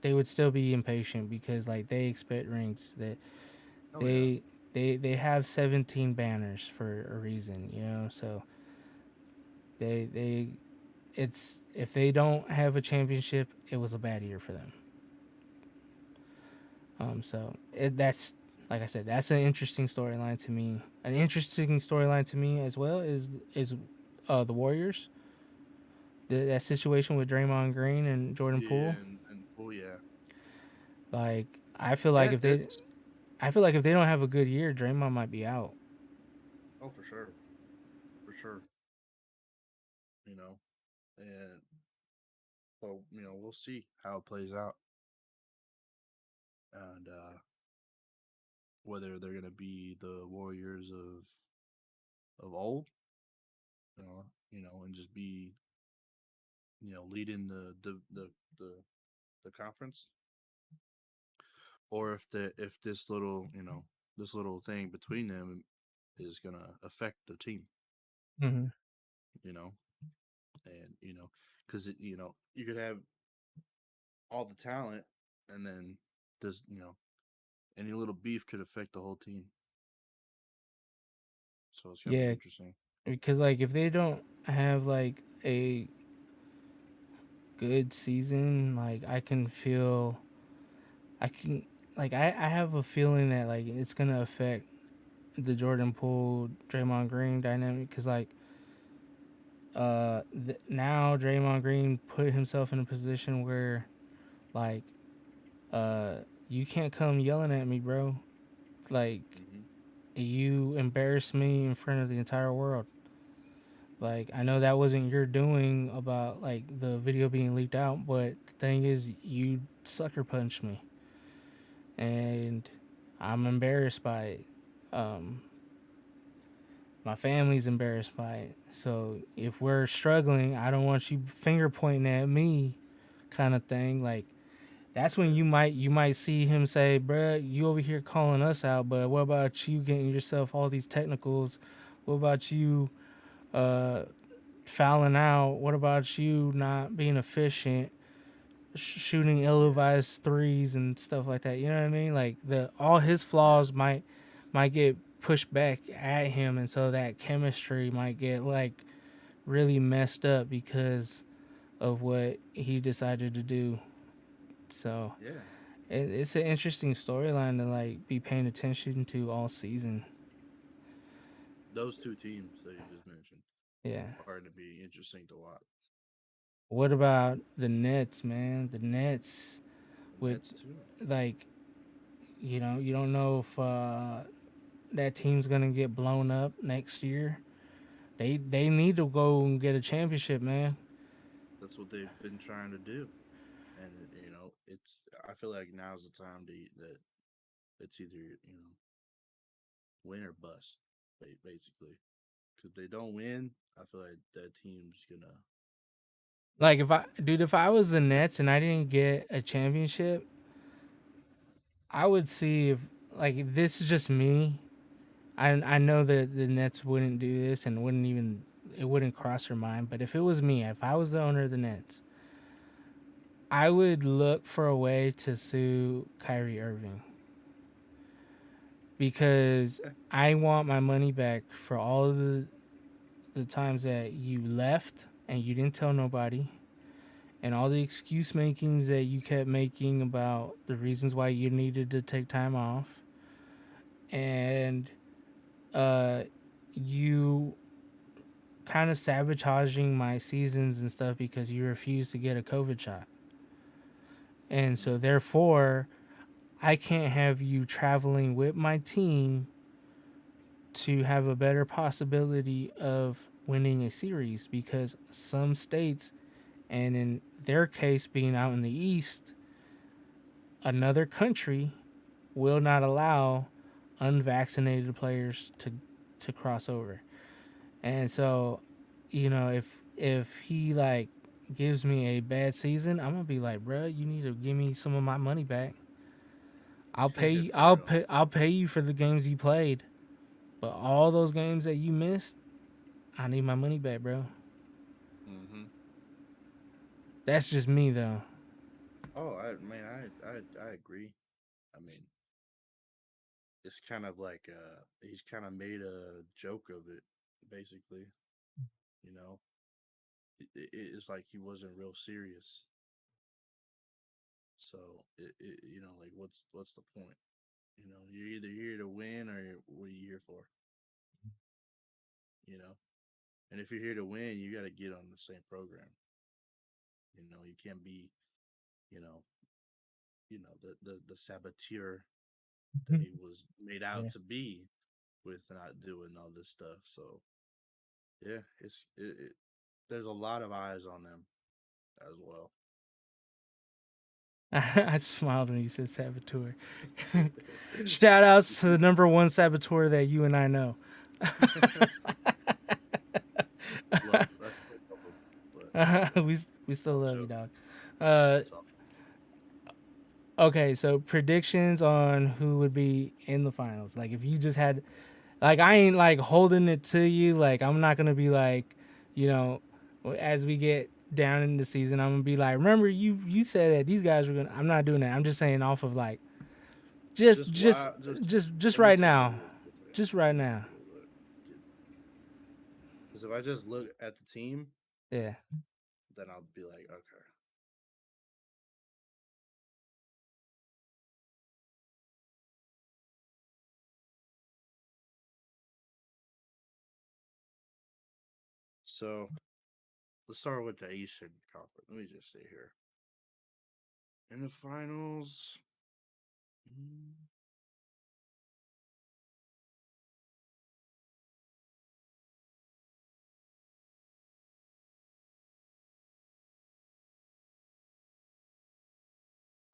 they would still be impatient because like they expect rings. That Oh yeah. they have 17 banners for a reason. So they it's if they don't have a championship, it was a bad year for them. So that's like I said, that's an interesting storyline to me. An interesting storyline to me as well is the Warriors. That situation with Draymond Green and Jordan Yeah. Poole. And oh yeah. Like I feel like Yeah. if they That's I feel like if they don't have a good year, Draymond might be out. oh for sure. For sure. You know, and so we'll see how it plays out, and whether they're gonna be the Warriors of old, and just be leading the conference, or if this little thing between them is gonna affect the team, Mm-hmm. you know, and because you could have all the talent, and then this any little beef could affect the whole team. So it's gonna be Yeah, interesting. because like if they don't have like a good season, like I can I have a feeling that like it's gonna affect the Jordan Poole Draymond Green dynamic because like now Draymond Green put himself in a position where like uh you can't come yelling at me, bro. Like Hmm. you embarrassed me in front of the entire world. Like I know that wasn't your doing about like the video being leaked out, but the thing is you sucker punched me and I'm embarrassed by it. Um my family's embarrassed by it. So if we're struggling, I don't want you finger pointing at me kind of thing. Like that's when Yeah. you might see him say, "Bruh, you over here calling us out, but what about you getting yourself all these technicals? What about you uh fouling out? What about you not being efficient, shooting Yeah. ill-advised threes and stuff like that?" You know what I mean? Like the all his Yeah. flaws might get pushed back at him, and so that chemistry might get like really messed up because of what he decided to do. So Yeah. it's an interesting storyline to like be paying attention to all season. Those two teams that you just mentioned Yeah. are going to be interesting to watch. What about the Nets, man? The Nets The with Nets too. like you don't know if that team's gonna get blown up next year. They need to go and get a championship, man. That's what they've been trying to do, and it's. I feel like now's the time that it's either win or bust, basically. Because if they don't win, I feel like that team's gonna. Like if I was the Nets and I didn't get a championship, I would see if like if this is just me. I know that the Nets wouldn't do this and wouldn't even it wouldn't cross their mind. But if it was me, if I was the owner of the Nets, I would look for a way to sue Kyrie Irving because Yeah. I want my money back for all of the times that you left and you didn't tell nobody and all the excuse makings that you kept making about the reasons why you needed to take time off and uh you kind of sabotaging my seasons and stuff because you refused to get a COVID shot. And Mm-hmm. so therefore I can't have you traveling with my team to have a better possibility of winning a series because some states, and in their case being out in the East, another country will not allow unvaccinated players to cross over. And so, if he like gives me a bad season, I'm gonna be like, bruh, you need to give me some of my money back. I'll pay you. For real. I'll pay you for the games you played, but all those games that you missed, I need my money back, bro. Mm-hmm. That's just me though. Oh, I agree. I mean, it's kind of like he's kind of made a joke of it, basically. You know, it's like he wasn't real serious. So like what's the point? You're either here to win or what are you here for? You know, and if you're here to win, you got to get on the same program. You can't be, you know, the saboteur that he was made out Yeah. to be with not doing all this stuff. So yeah, there's a lot of eyes on them as well. I smiled when you said saboteur. Shout outs to the number one saboteur that you and I know. Love, that's a couple, but We still love you, joke. dog. That's all. Okay, so predictions on who would be in the finals. Like if you just had, like I ain't like holding it to you. Like I'm not gonna be like, you know, as we get down in the season, I'm gonna be like, remember you said that these guys were gonna. I'm not doing that. I'm just saying off of like, just Just just why? just Let me right tell now, you real quick, right? just right now. Because if I just look at the team, Yeah. then I'll be like, okay. So let's start with the Eastern Conference. Let me just say here in the finals. mm,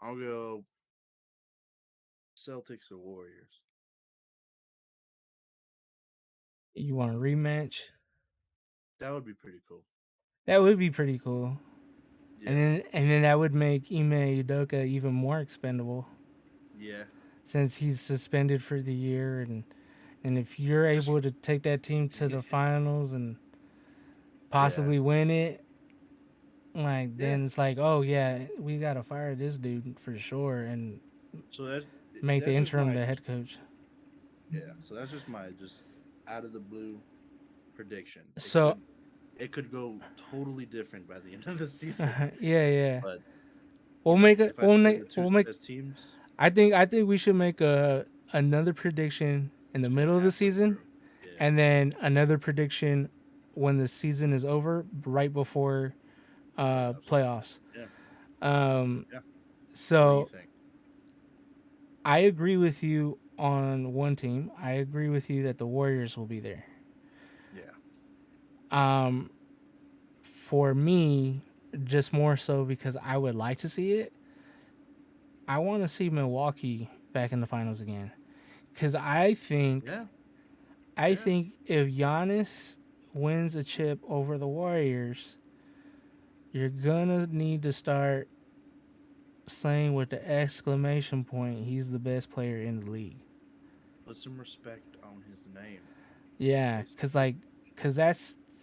I'll go Celtics or Warriors. You want a rematch? That would be pretty cool. That would be pretty cool. And Yeah, then that would make Ime Udoka even more expendable yeah. since he's suspended for the year and if you're Just able to take that team to the finals and yeah, possibly win it, like yeah. then it's like, oh yeah, we gotta fire this dude for sure and So that make the that's just interim my the head coach. yeah. So that's just my just out of the blue prediction. It So could it could go totally different by the end of the season. yeah. But We'll make it. if I say the two We'll make. best teams, I think we should make another prediction in the just go middle of the halfway season, through. Yeah, and then another prediction when the season is over, right before playoffs. playoffs. Yeah, Um, yeah. What do you so think? I agree with you on one team. I agree with you that the Warriors will be there. Yeah, Um, for me, just more so because I would like to see it. I want to see Milwaukee back in the finals again because yeah, I yeah. think if Giannis wins a chip over the Warriors, you're gonna need to start saying with the exclamation point, he's the best player in the league. Put some respect on his name. Yeah, cause Basically. like, cause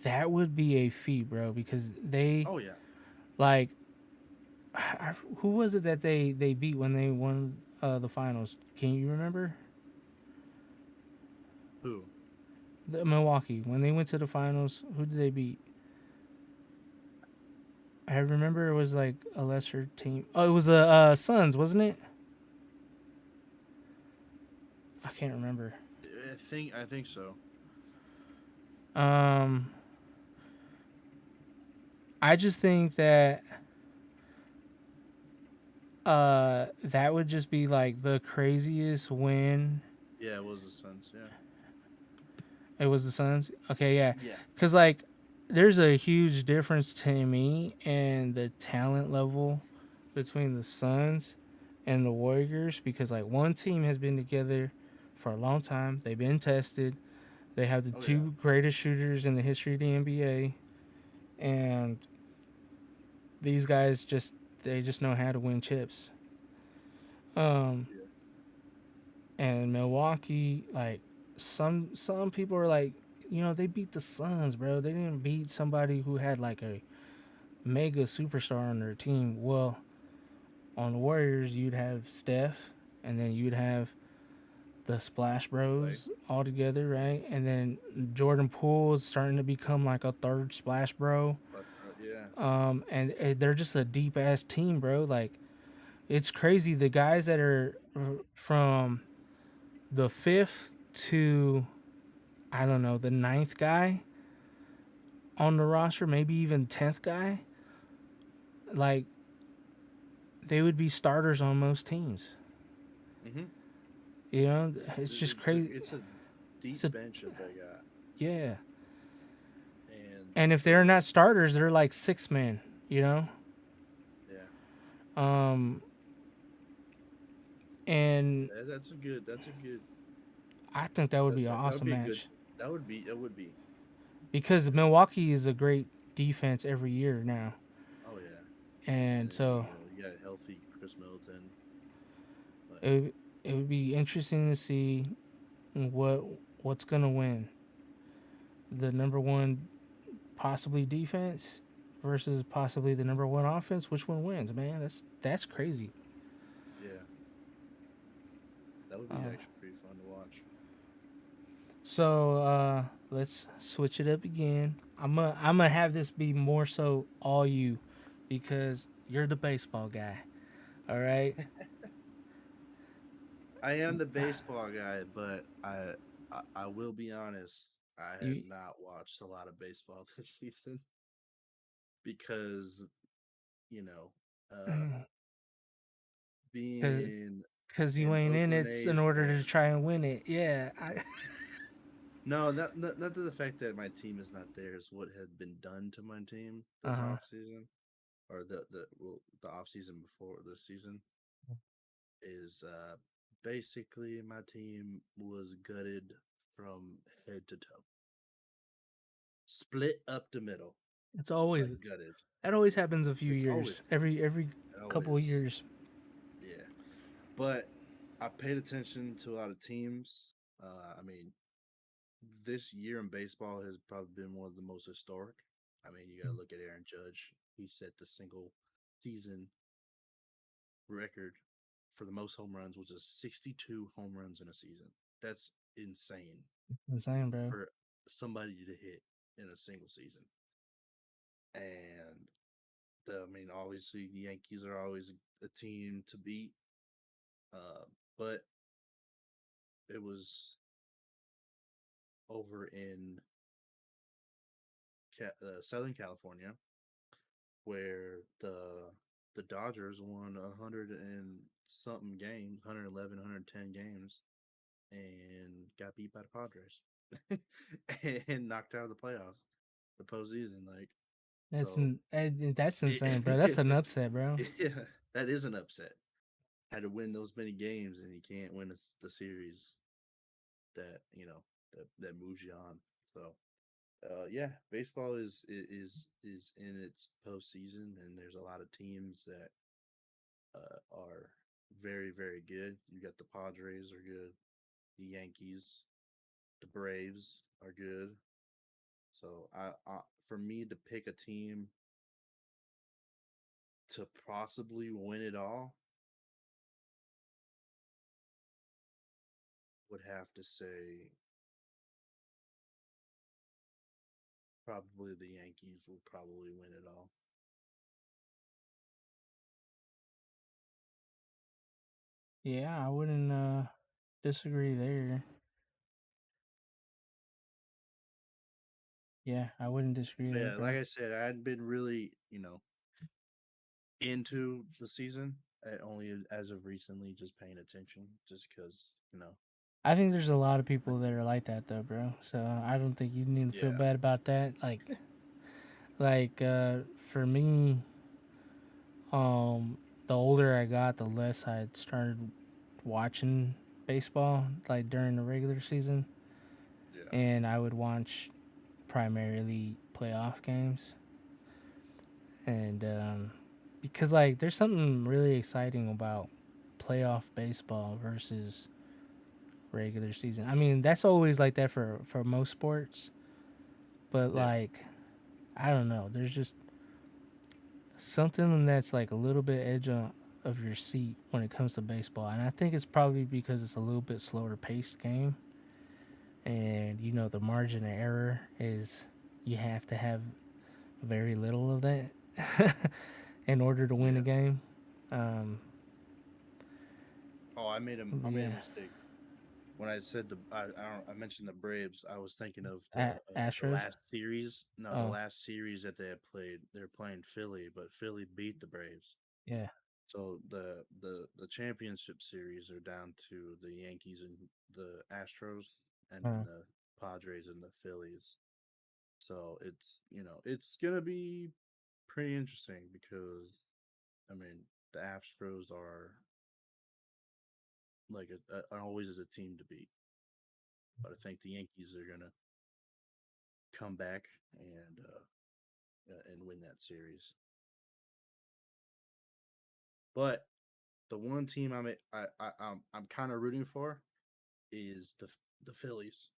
that would be a feat, bro. Because they Oh yeah. like, who was it that they beat when they won the finals? Can you remember? Who? The Milwaukee when they went to the finals. Who did they beat? I remember it was like a lesser team. Oh, it was the Suns, wasn't it? I can't remember. I think so. Um, I just think that That would just be like the craziest win. Yeah, it was the Suns. Yeah. It was the Suns. Okay, yeah, Yeah. because like there's a huge difference to me and the talent level between the Suns and the Warriors because like one team has been together for a long time. They've been tested. They have the Oh yeah. two greatest shooters in the history of the NBA, and these guys just know how to win chips. Um, Yeah. and Milwaukee, like some people are like, they beat the Suns, bro. They didn't beat somebody who had like a mega superstar on their team. Well, on the Warriors, you'd have Steph, and then you'd have the Splash Clay. Bros all together, right? And then Jordan Poole is starting to become like a third Splash Bro. Yeah. And they're just a deep ass team, bro. Like it's crazy. The guys that are from the fifth to I don't know the ninth guy on the roster, maybe even 10th guy, like they would be starters on most teams. Mhm. It's just crazy. It's a It's deep a bench that they got, yeah. and And if they're the not starters, they're like six men. You know. yeah, Um. And that's a good I think that would be an that would awesome be a good match that would be because Milwaukee is a great defense every year now, oh yeah, and and then so you got a healthy Chris Middleton, but it would be interesting to see what what's gonna win the number one possibly defense versus possibly the number one offense. Which one wins, man? That's crazy. yeah, that would be Uh, actually pretty fun to watch. so let's switch it up again. I'm gonna have this be more so all you because you're the baseball guy. All right. I am the baseball guy, but I will be honest. I have You not watched a lot of baseball this season because you know, uh, being because you an ain't in Oakland it in A's order to fan. try and win it. Yeah. No, not to the fact that my team is not there is what has been done to my team Uh this huh. off season, or the off season before this season is basically my team was gutted from head to toe, split up the middle, It's always like gutted. that always happens a few It's always years. Every couple of always years. yeah, but I paid attention to a lot of teams. I mean, this year in baseball has probably been one of the most historic. I mean, you got to look at Aaron Judge. He set the single season record for the most home runs, which is 62 home runs in a season. That's insane Insane, bro. for somebody to hit in a single season. And I mean, obviously, the Yankees are always a team to beat. But it was over in Southern California where the Dodgers won 111, 110 games, and got beat by the Padres and knocked out of the playoffs, the postseason. Like so, That's insane, bro. That's it, an upset, bro. yeah, that is an upset. Had to win those many games, and you can't win the series that that moves you on. So yeah, baseball is in its postseason, and there's a lot of teams that are very good. You got the Padres are good, the Yankees, the Braves are good. So for me to pick a team to possibly win it all, would have to say probably the Yankees will probably win it all. Yeah, I wouldn't disagree there. Yeah, I wouldn't disagree But there, yeah, like bro. I said, I hadn't been really into the season only as of recently just paying attention, just because I think there's a lot of people that are like that though, bro. So I don't think you need to feel Yeah. bad about that. Like for me, the older I got, the less I started watching baseball like during the regular season, Yeah. and I would watch primarily playoff games. And because like there's something really exciting about playoff baseball versus regular season. I mean, that's always like that for most sports, but Yeah. like I don't know, there's just something that's like a little bit of your seat when it comes to baseball, and I think it's probably because it's a little bit slower paced game, and you know the margin of error is you have to have very little of that in order to win a Yeah. game. Um, Oh, I made a yeah, mistake when I said I mentioned the Braves. I was thinking of the Astros. last series. No, the Oh, last series that they had played. They're playing Philly, but Philly beat the Braves. yeah. So the championship series are down to the Yankees and the Astros, and then Uh, the Padres and the Phillies. So it's gonna be pretty interesting because I mean the Astros are like always is a team to beat, but I think the Yankees are gonna come back and win that series. But the one team I'm kind of rooting for is the Phillies.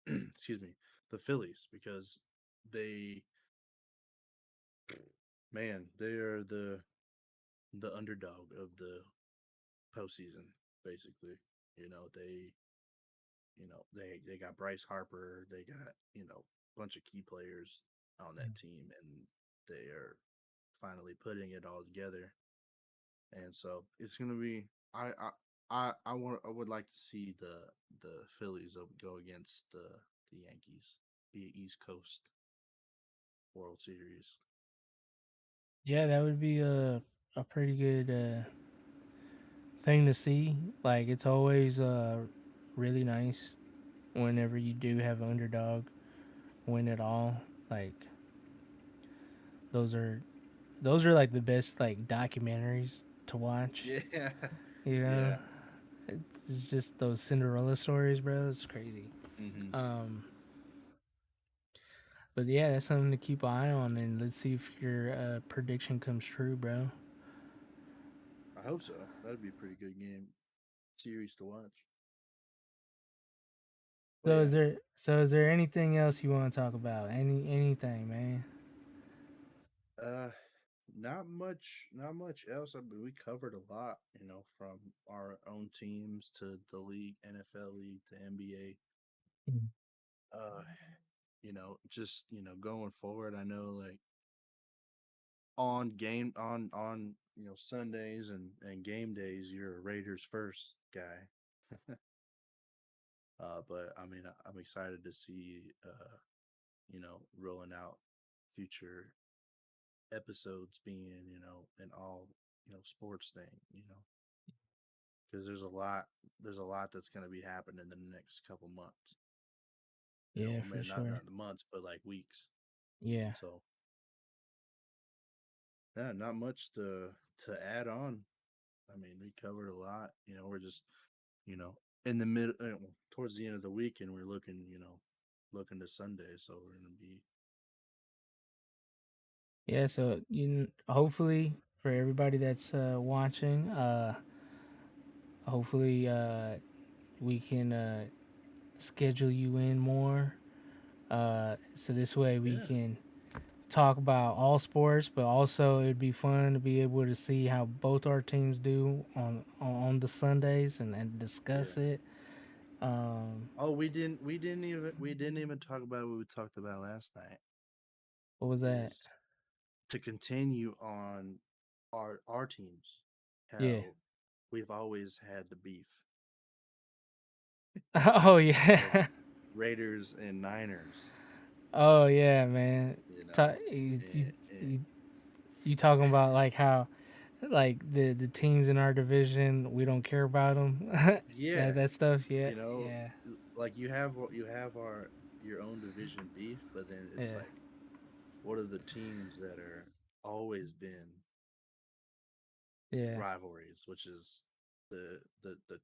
Excuse me, the Phillies, because they they are the underdog of the postseason. Basically, they got Bryce Harper, they got a bunch of key players on that team, and they are finally putting it all together. And so it's gonna be I would like to see the Phillies go against the Yankees, be East Coast World Series. yeah, that would be a pretty good thing to see. Like it's always really nice whenever you do have an underdog win it all. Like those are those are like the best like documentaries to watch. Yeah, You know, yeah. it's just those Cinderella stories, bro. It's crazy. Hmm. Um, but yeah, that's something to keep an eye on, and let's see if your prediction comes true, bro. I hope so. That'd be a pretty good game series to watch. But So yeah, is there anything else you want to talk about? Anything, man? uh, not much else. I mean, we covered a lot, from our own teams to the league, NFL league to NBA. Mm. Just going forward. I know like on Sundays and game days, you're a Raiders first guy. But I mean, I'm excited to see rolling out future episodes being an all sports thing. Because there's a lot that's going to be happening in the next couple months. Yeah, I for mean, not sure. the months, but like weeks. Yeah, So yeah, not much to add on. I mean, we covered a lot. We're just you know in the mid towards the end of the week, and we're looking to Sunday, so we're gonna be yeah. So hopefully for everybody that's watching, hopefully we can schedule you in more. So this way we yeah can talk about all sports, but also it'd be fun to be able to see how both our teams do on the Sundays and yeah. discuss it. Um, Oh, we didn't even talk about what we talked about last night. what was that? Is to continue on our teams, Yeah. how we've always had the beef Oh of yeah. Raiders and Niners. Oh yeah, man. You Ta- know, you, you, and you, you talking about like how like the teams in our division, we don't care about them. Yeah, That stuff. Yeah, you know, yeah, like you have our your own division beef, but then it's yeah, like, what are the teams that are always been yeah. rivalries, which is the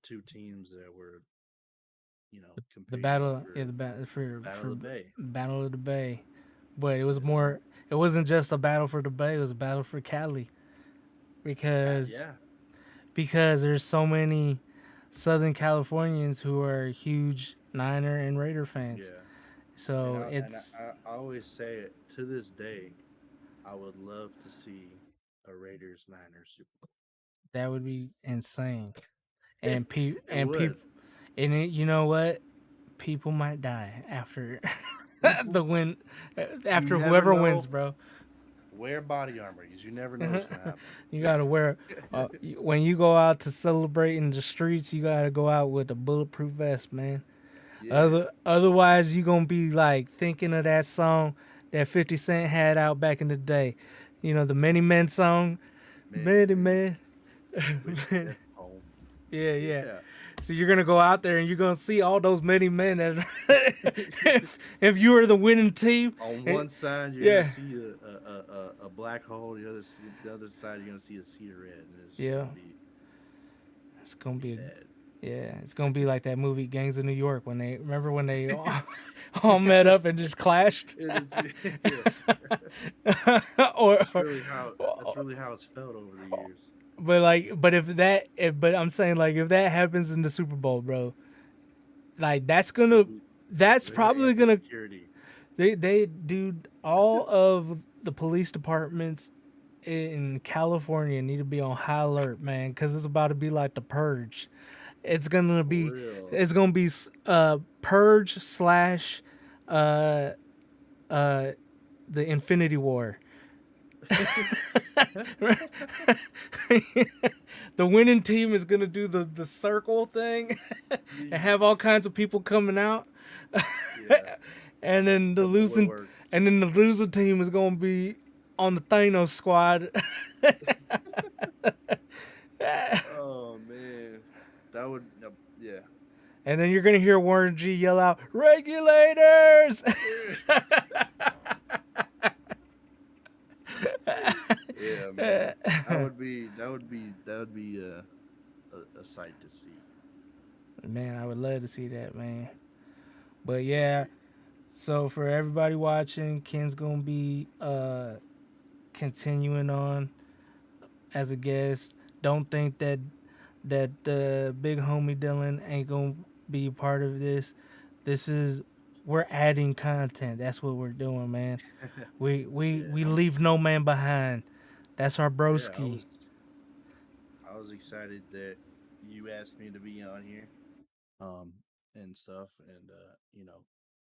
two teams that were The competing battle, yeah, for the battle Battle of for the Bay. Battle of the Bay, but it was You know, more. It wasn't just a battle for the Bay. It was a battle for Cali because yeah, there's so many Southern Californians who are huge Niner and Raider fans. yeah. And So I always say it to this day. I would love to see a Raiders Niners Super that would be insane. Bowl. And It would. you know what? People might die after People, the win, you after never whoever wins, know. bro. Wear body armor because you never know what's gonna You gotta wear happen. when you go out to celebrate in the streets. You gotta go out with a bulletproof vest, man. Yeah, Otherwise, you gonna be like thinking of that song that 50 Cent had out back in the day. You know the Many Men song, many Many men Men. wish death home. Yeah, yeah. Yeah, So you're gonna go out there and you're gonna see all those many men that if you were the winning team, on eh, one side you're gonna yeah, see a black hole. The other side you're gonna see a sea of red, and it's yeah, it's gonna gonna be be bad. it's gonna be like that movie Gangs of New York when they remember when they all met up and just clashed, It is, yeah. or, That's really how it's felt over the years. but but I'm saying like if that happens in the Super Bowl, bro, like It'll be that's They're gonna probably amp the gonna security. they do all of the police departments in California need to be on high alert, man, because it's about to be like the purge. It's gonna For be real. purge slash uh uh the Infinity War. The winning team is gonna do the circle thing and have all kinds of people coming out, Yeah. and then From the woodwork. the losing team is gonna be on the Thanos squad. Oh man. That would yeah. And then you're gonna hear Warren G yell out, "Regulators!" Yeah, man. That would be a sight to see. Man, I would love to see that, man. But yeah, so for everybody watching, Ken's gonna be continuing on as a guest. Don't think that the big homie Dylan ain't gonna be a part of this. This is we're adding content. That's what we're doing, man. We Yeah. leave no man behind. That's our Yeah, broski. I was excited that you asked me to be on here. Um and stuff, and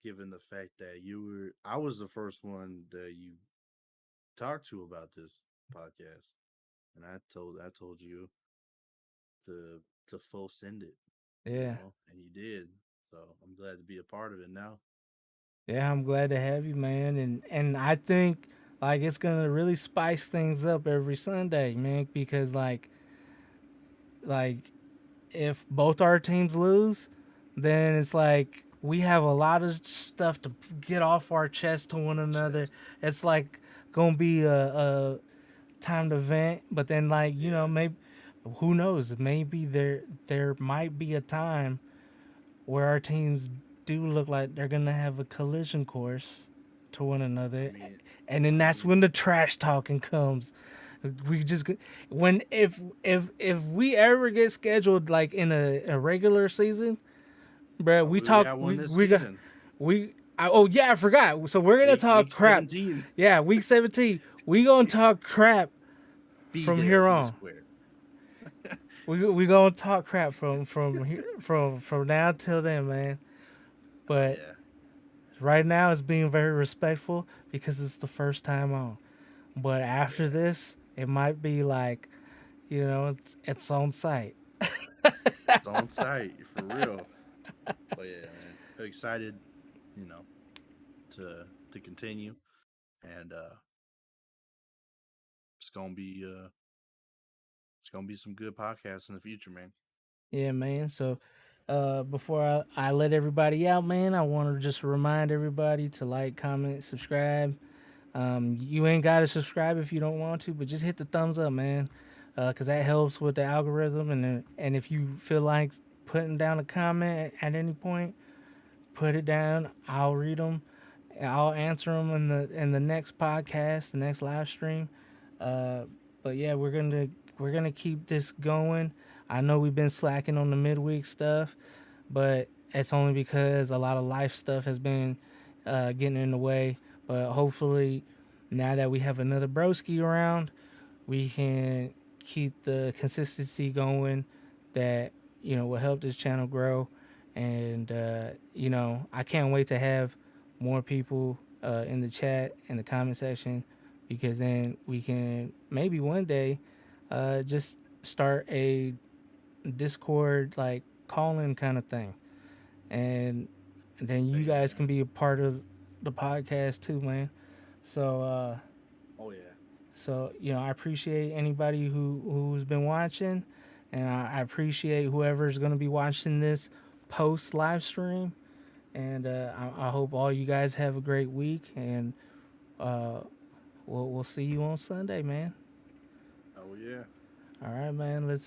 given the fact that I was the first one that you talked to about this podcast, and I told you to full send it, Yeah. and you did. So I'm glad to be a part of it now. Yeah, I'm glad to have you, man. And I think like it's gonna really spice things up every Sunday, man, because like if both our teams lose, then it's like we have a lot of stuff to get off our chest to one another. Chest. It's like gonna be a time to vent, but then like, Yeah. maybe who knows, maybe there might be a time where our teams do look like they're gonna have a collision course to one I another, mean, and then I that's mean, when the trash talking comes. We just when if we ever get scheduled like in a regular season, bruh, oh, we got one this we got season. oh yeah, I forgot. So we're gonna talk Week crap. 17. Yeah, week 17. We gonna talk crap Be from there, here be on. square. We gonna talk crap from now till then, man. But Yeah. right now it's being very respectful because it's the first time on. But after Yeah. this, it might be like, it's on site. It's on site for real. But yeah, man. Excited, you know, to continue. And it's gonna be it's gonna be some good podcasts in the future, man. Yeah, man. So, before I let everybody out, man, I want to just remind everybody to like, comment, subscribe. You ain't got to subscribe if you don't want to, but just hit the thumbs up, man, because that helps with the algorithm. And if you feel like putting down a comment at any point, put it down. I'll read them. I'll answer them in the next podcast, the next live stream. But yeah, we're gonna keep this going. I know we've been slacking on the midweek stuff, but it's only because a lot of life stuff has been getting in the way. But hopefully, now that we have another broski around, we can keep the consistency going. That will help this channel grow, and I can't wait to have more people in the chat in the comment section, because then we can maybe one day just start a Discord like call-in kind of thing, and then you guys can be a part of the podcast too, man. So Oh yeah. so I appreciate anybody who's been watching, and I appreciate whoever's going to be watching this post live stream, and I hope all you guys have a great week, and we'll see you on Sunday, man. Oh yeah. All right, man.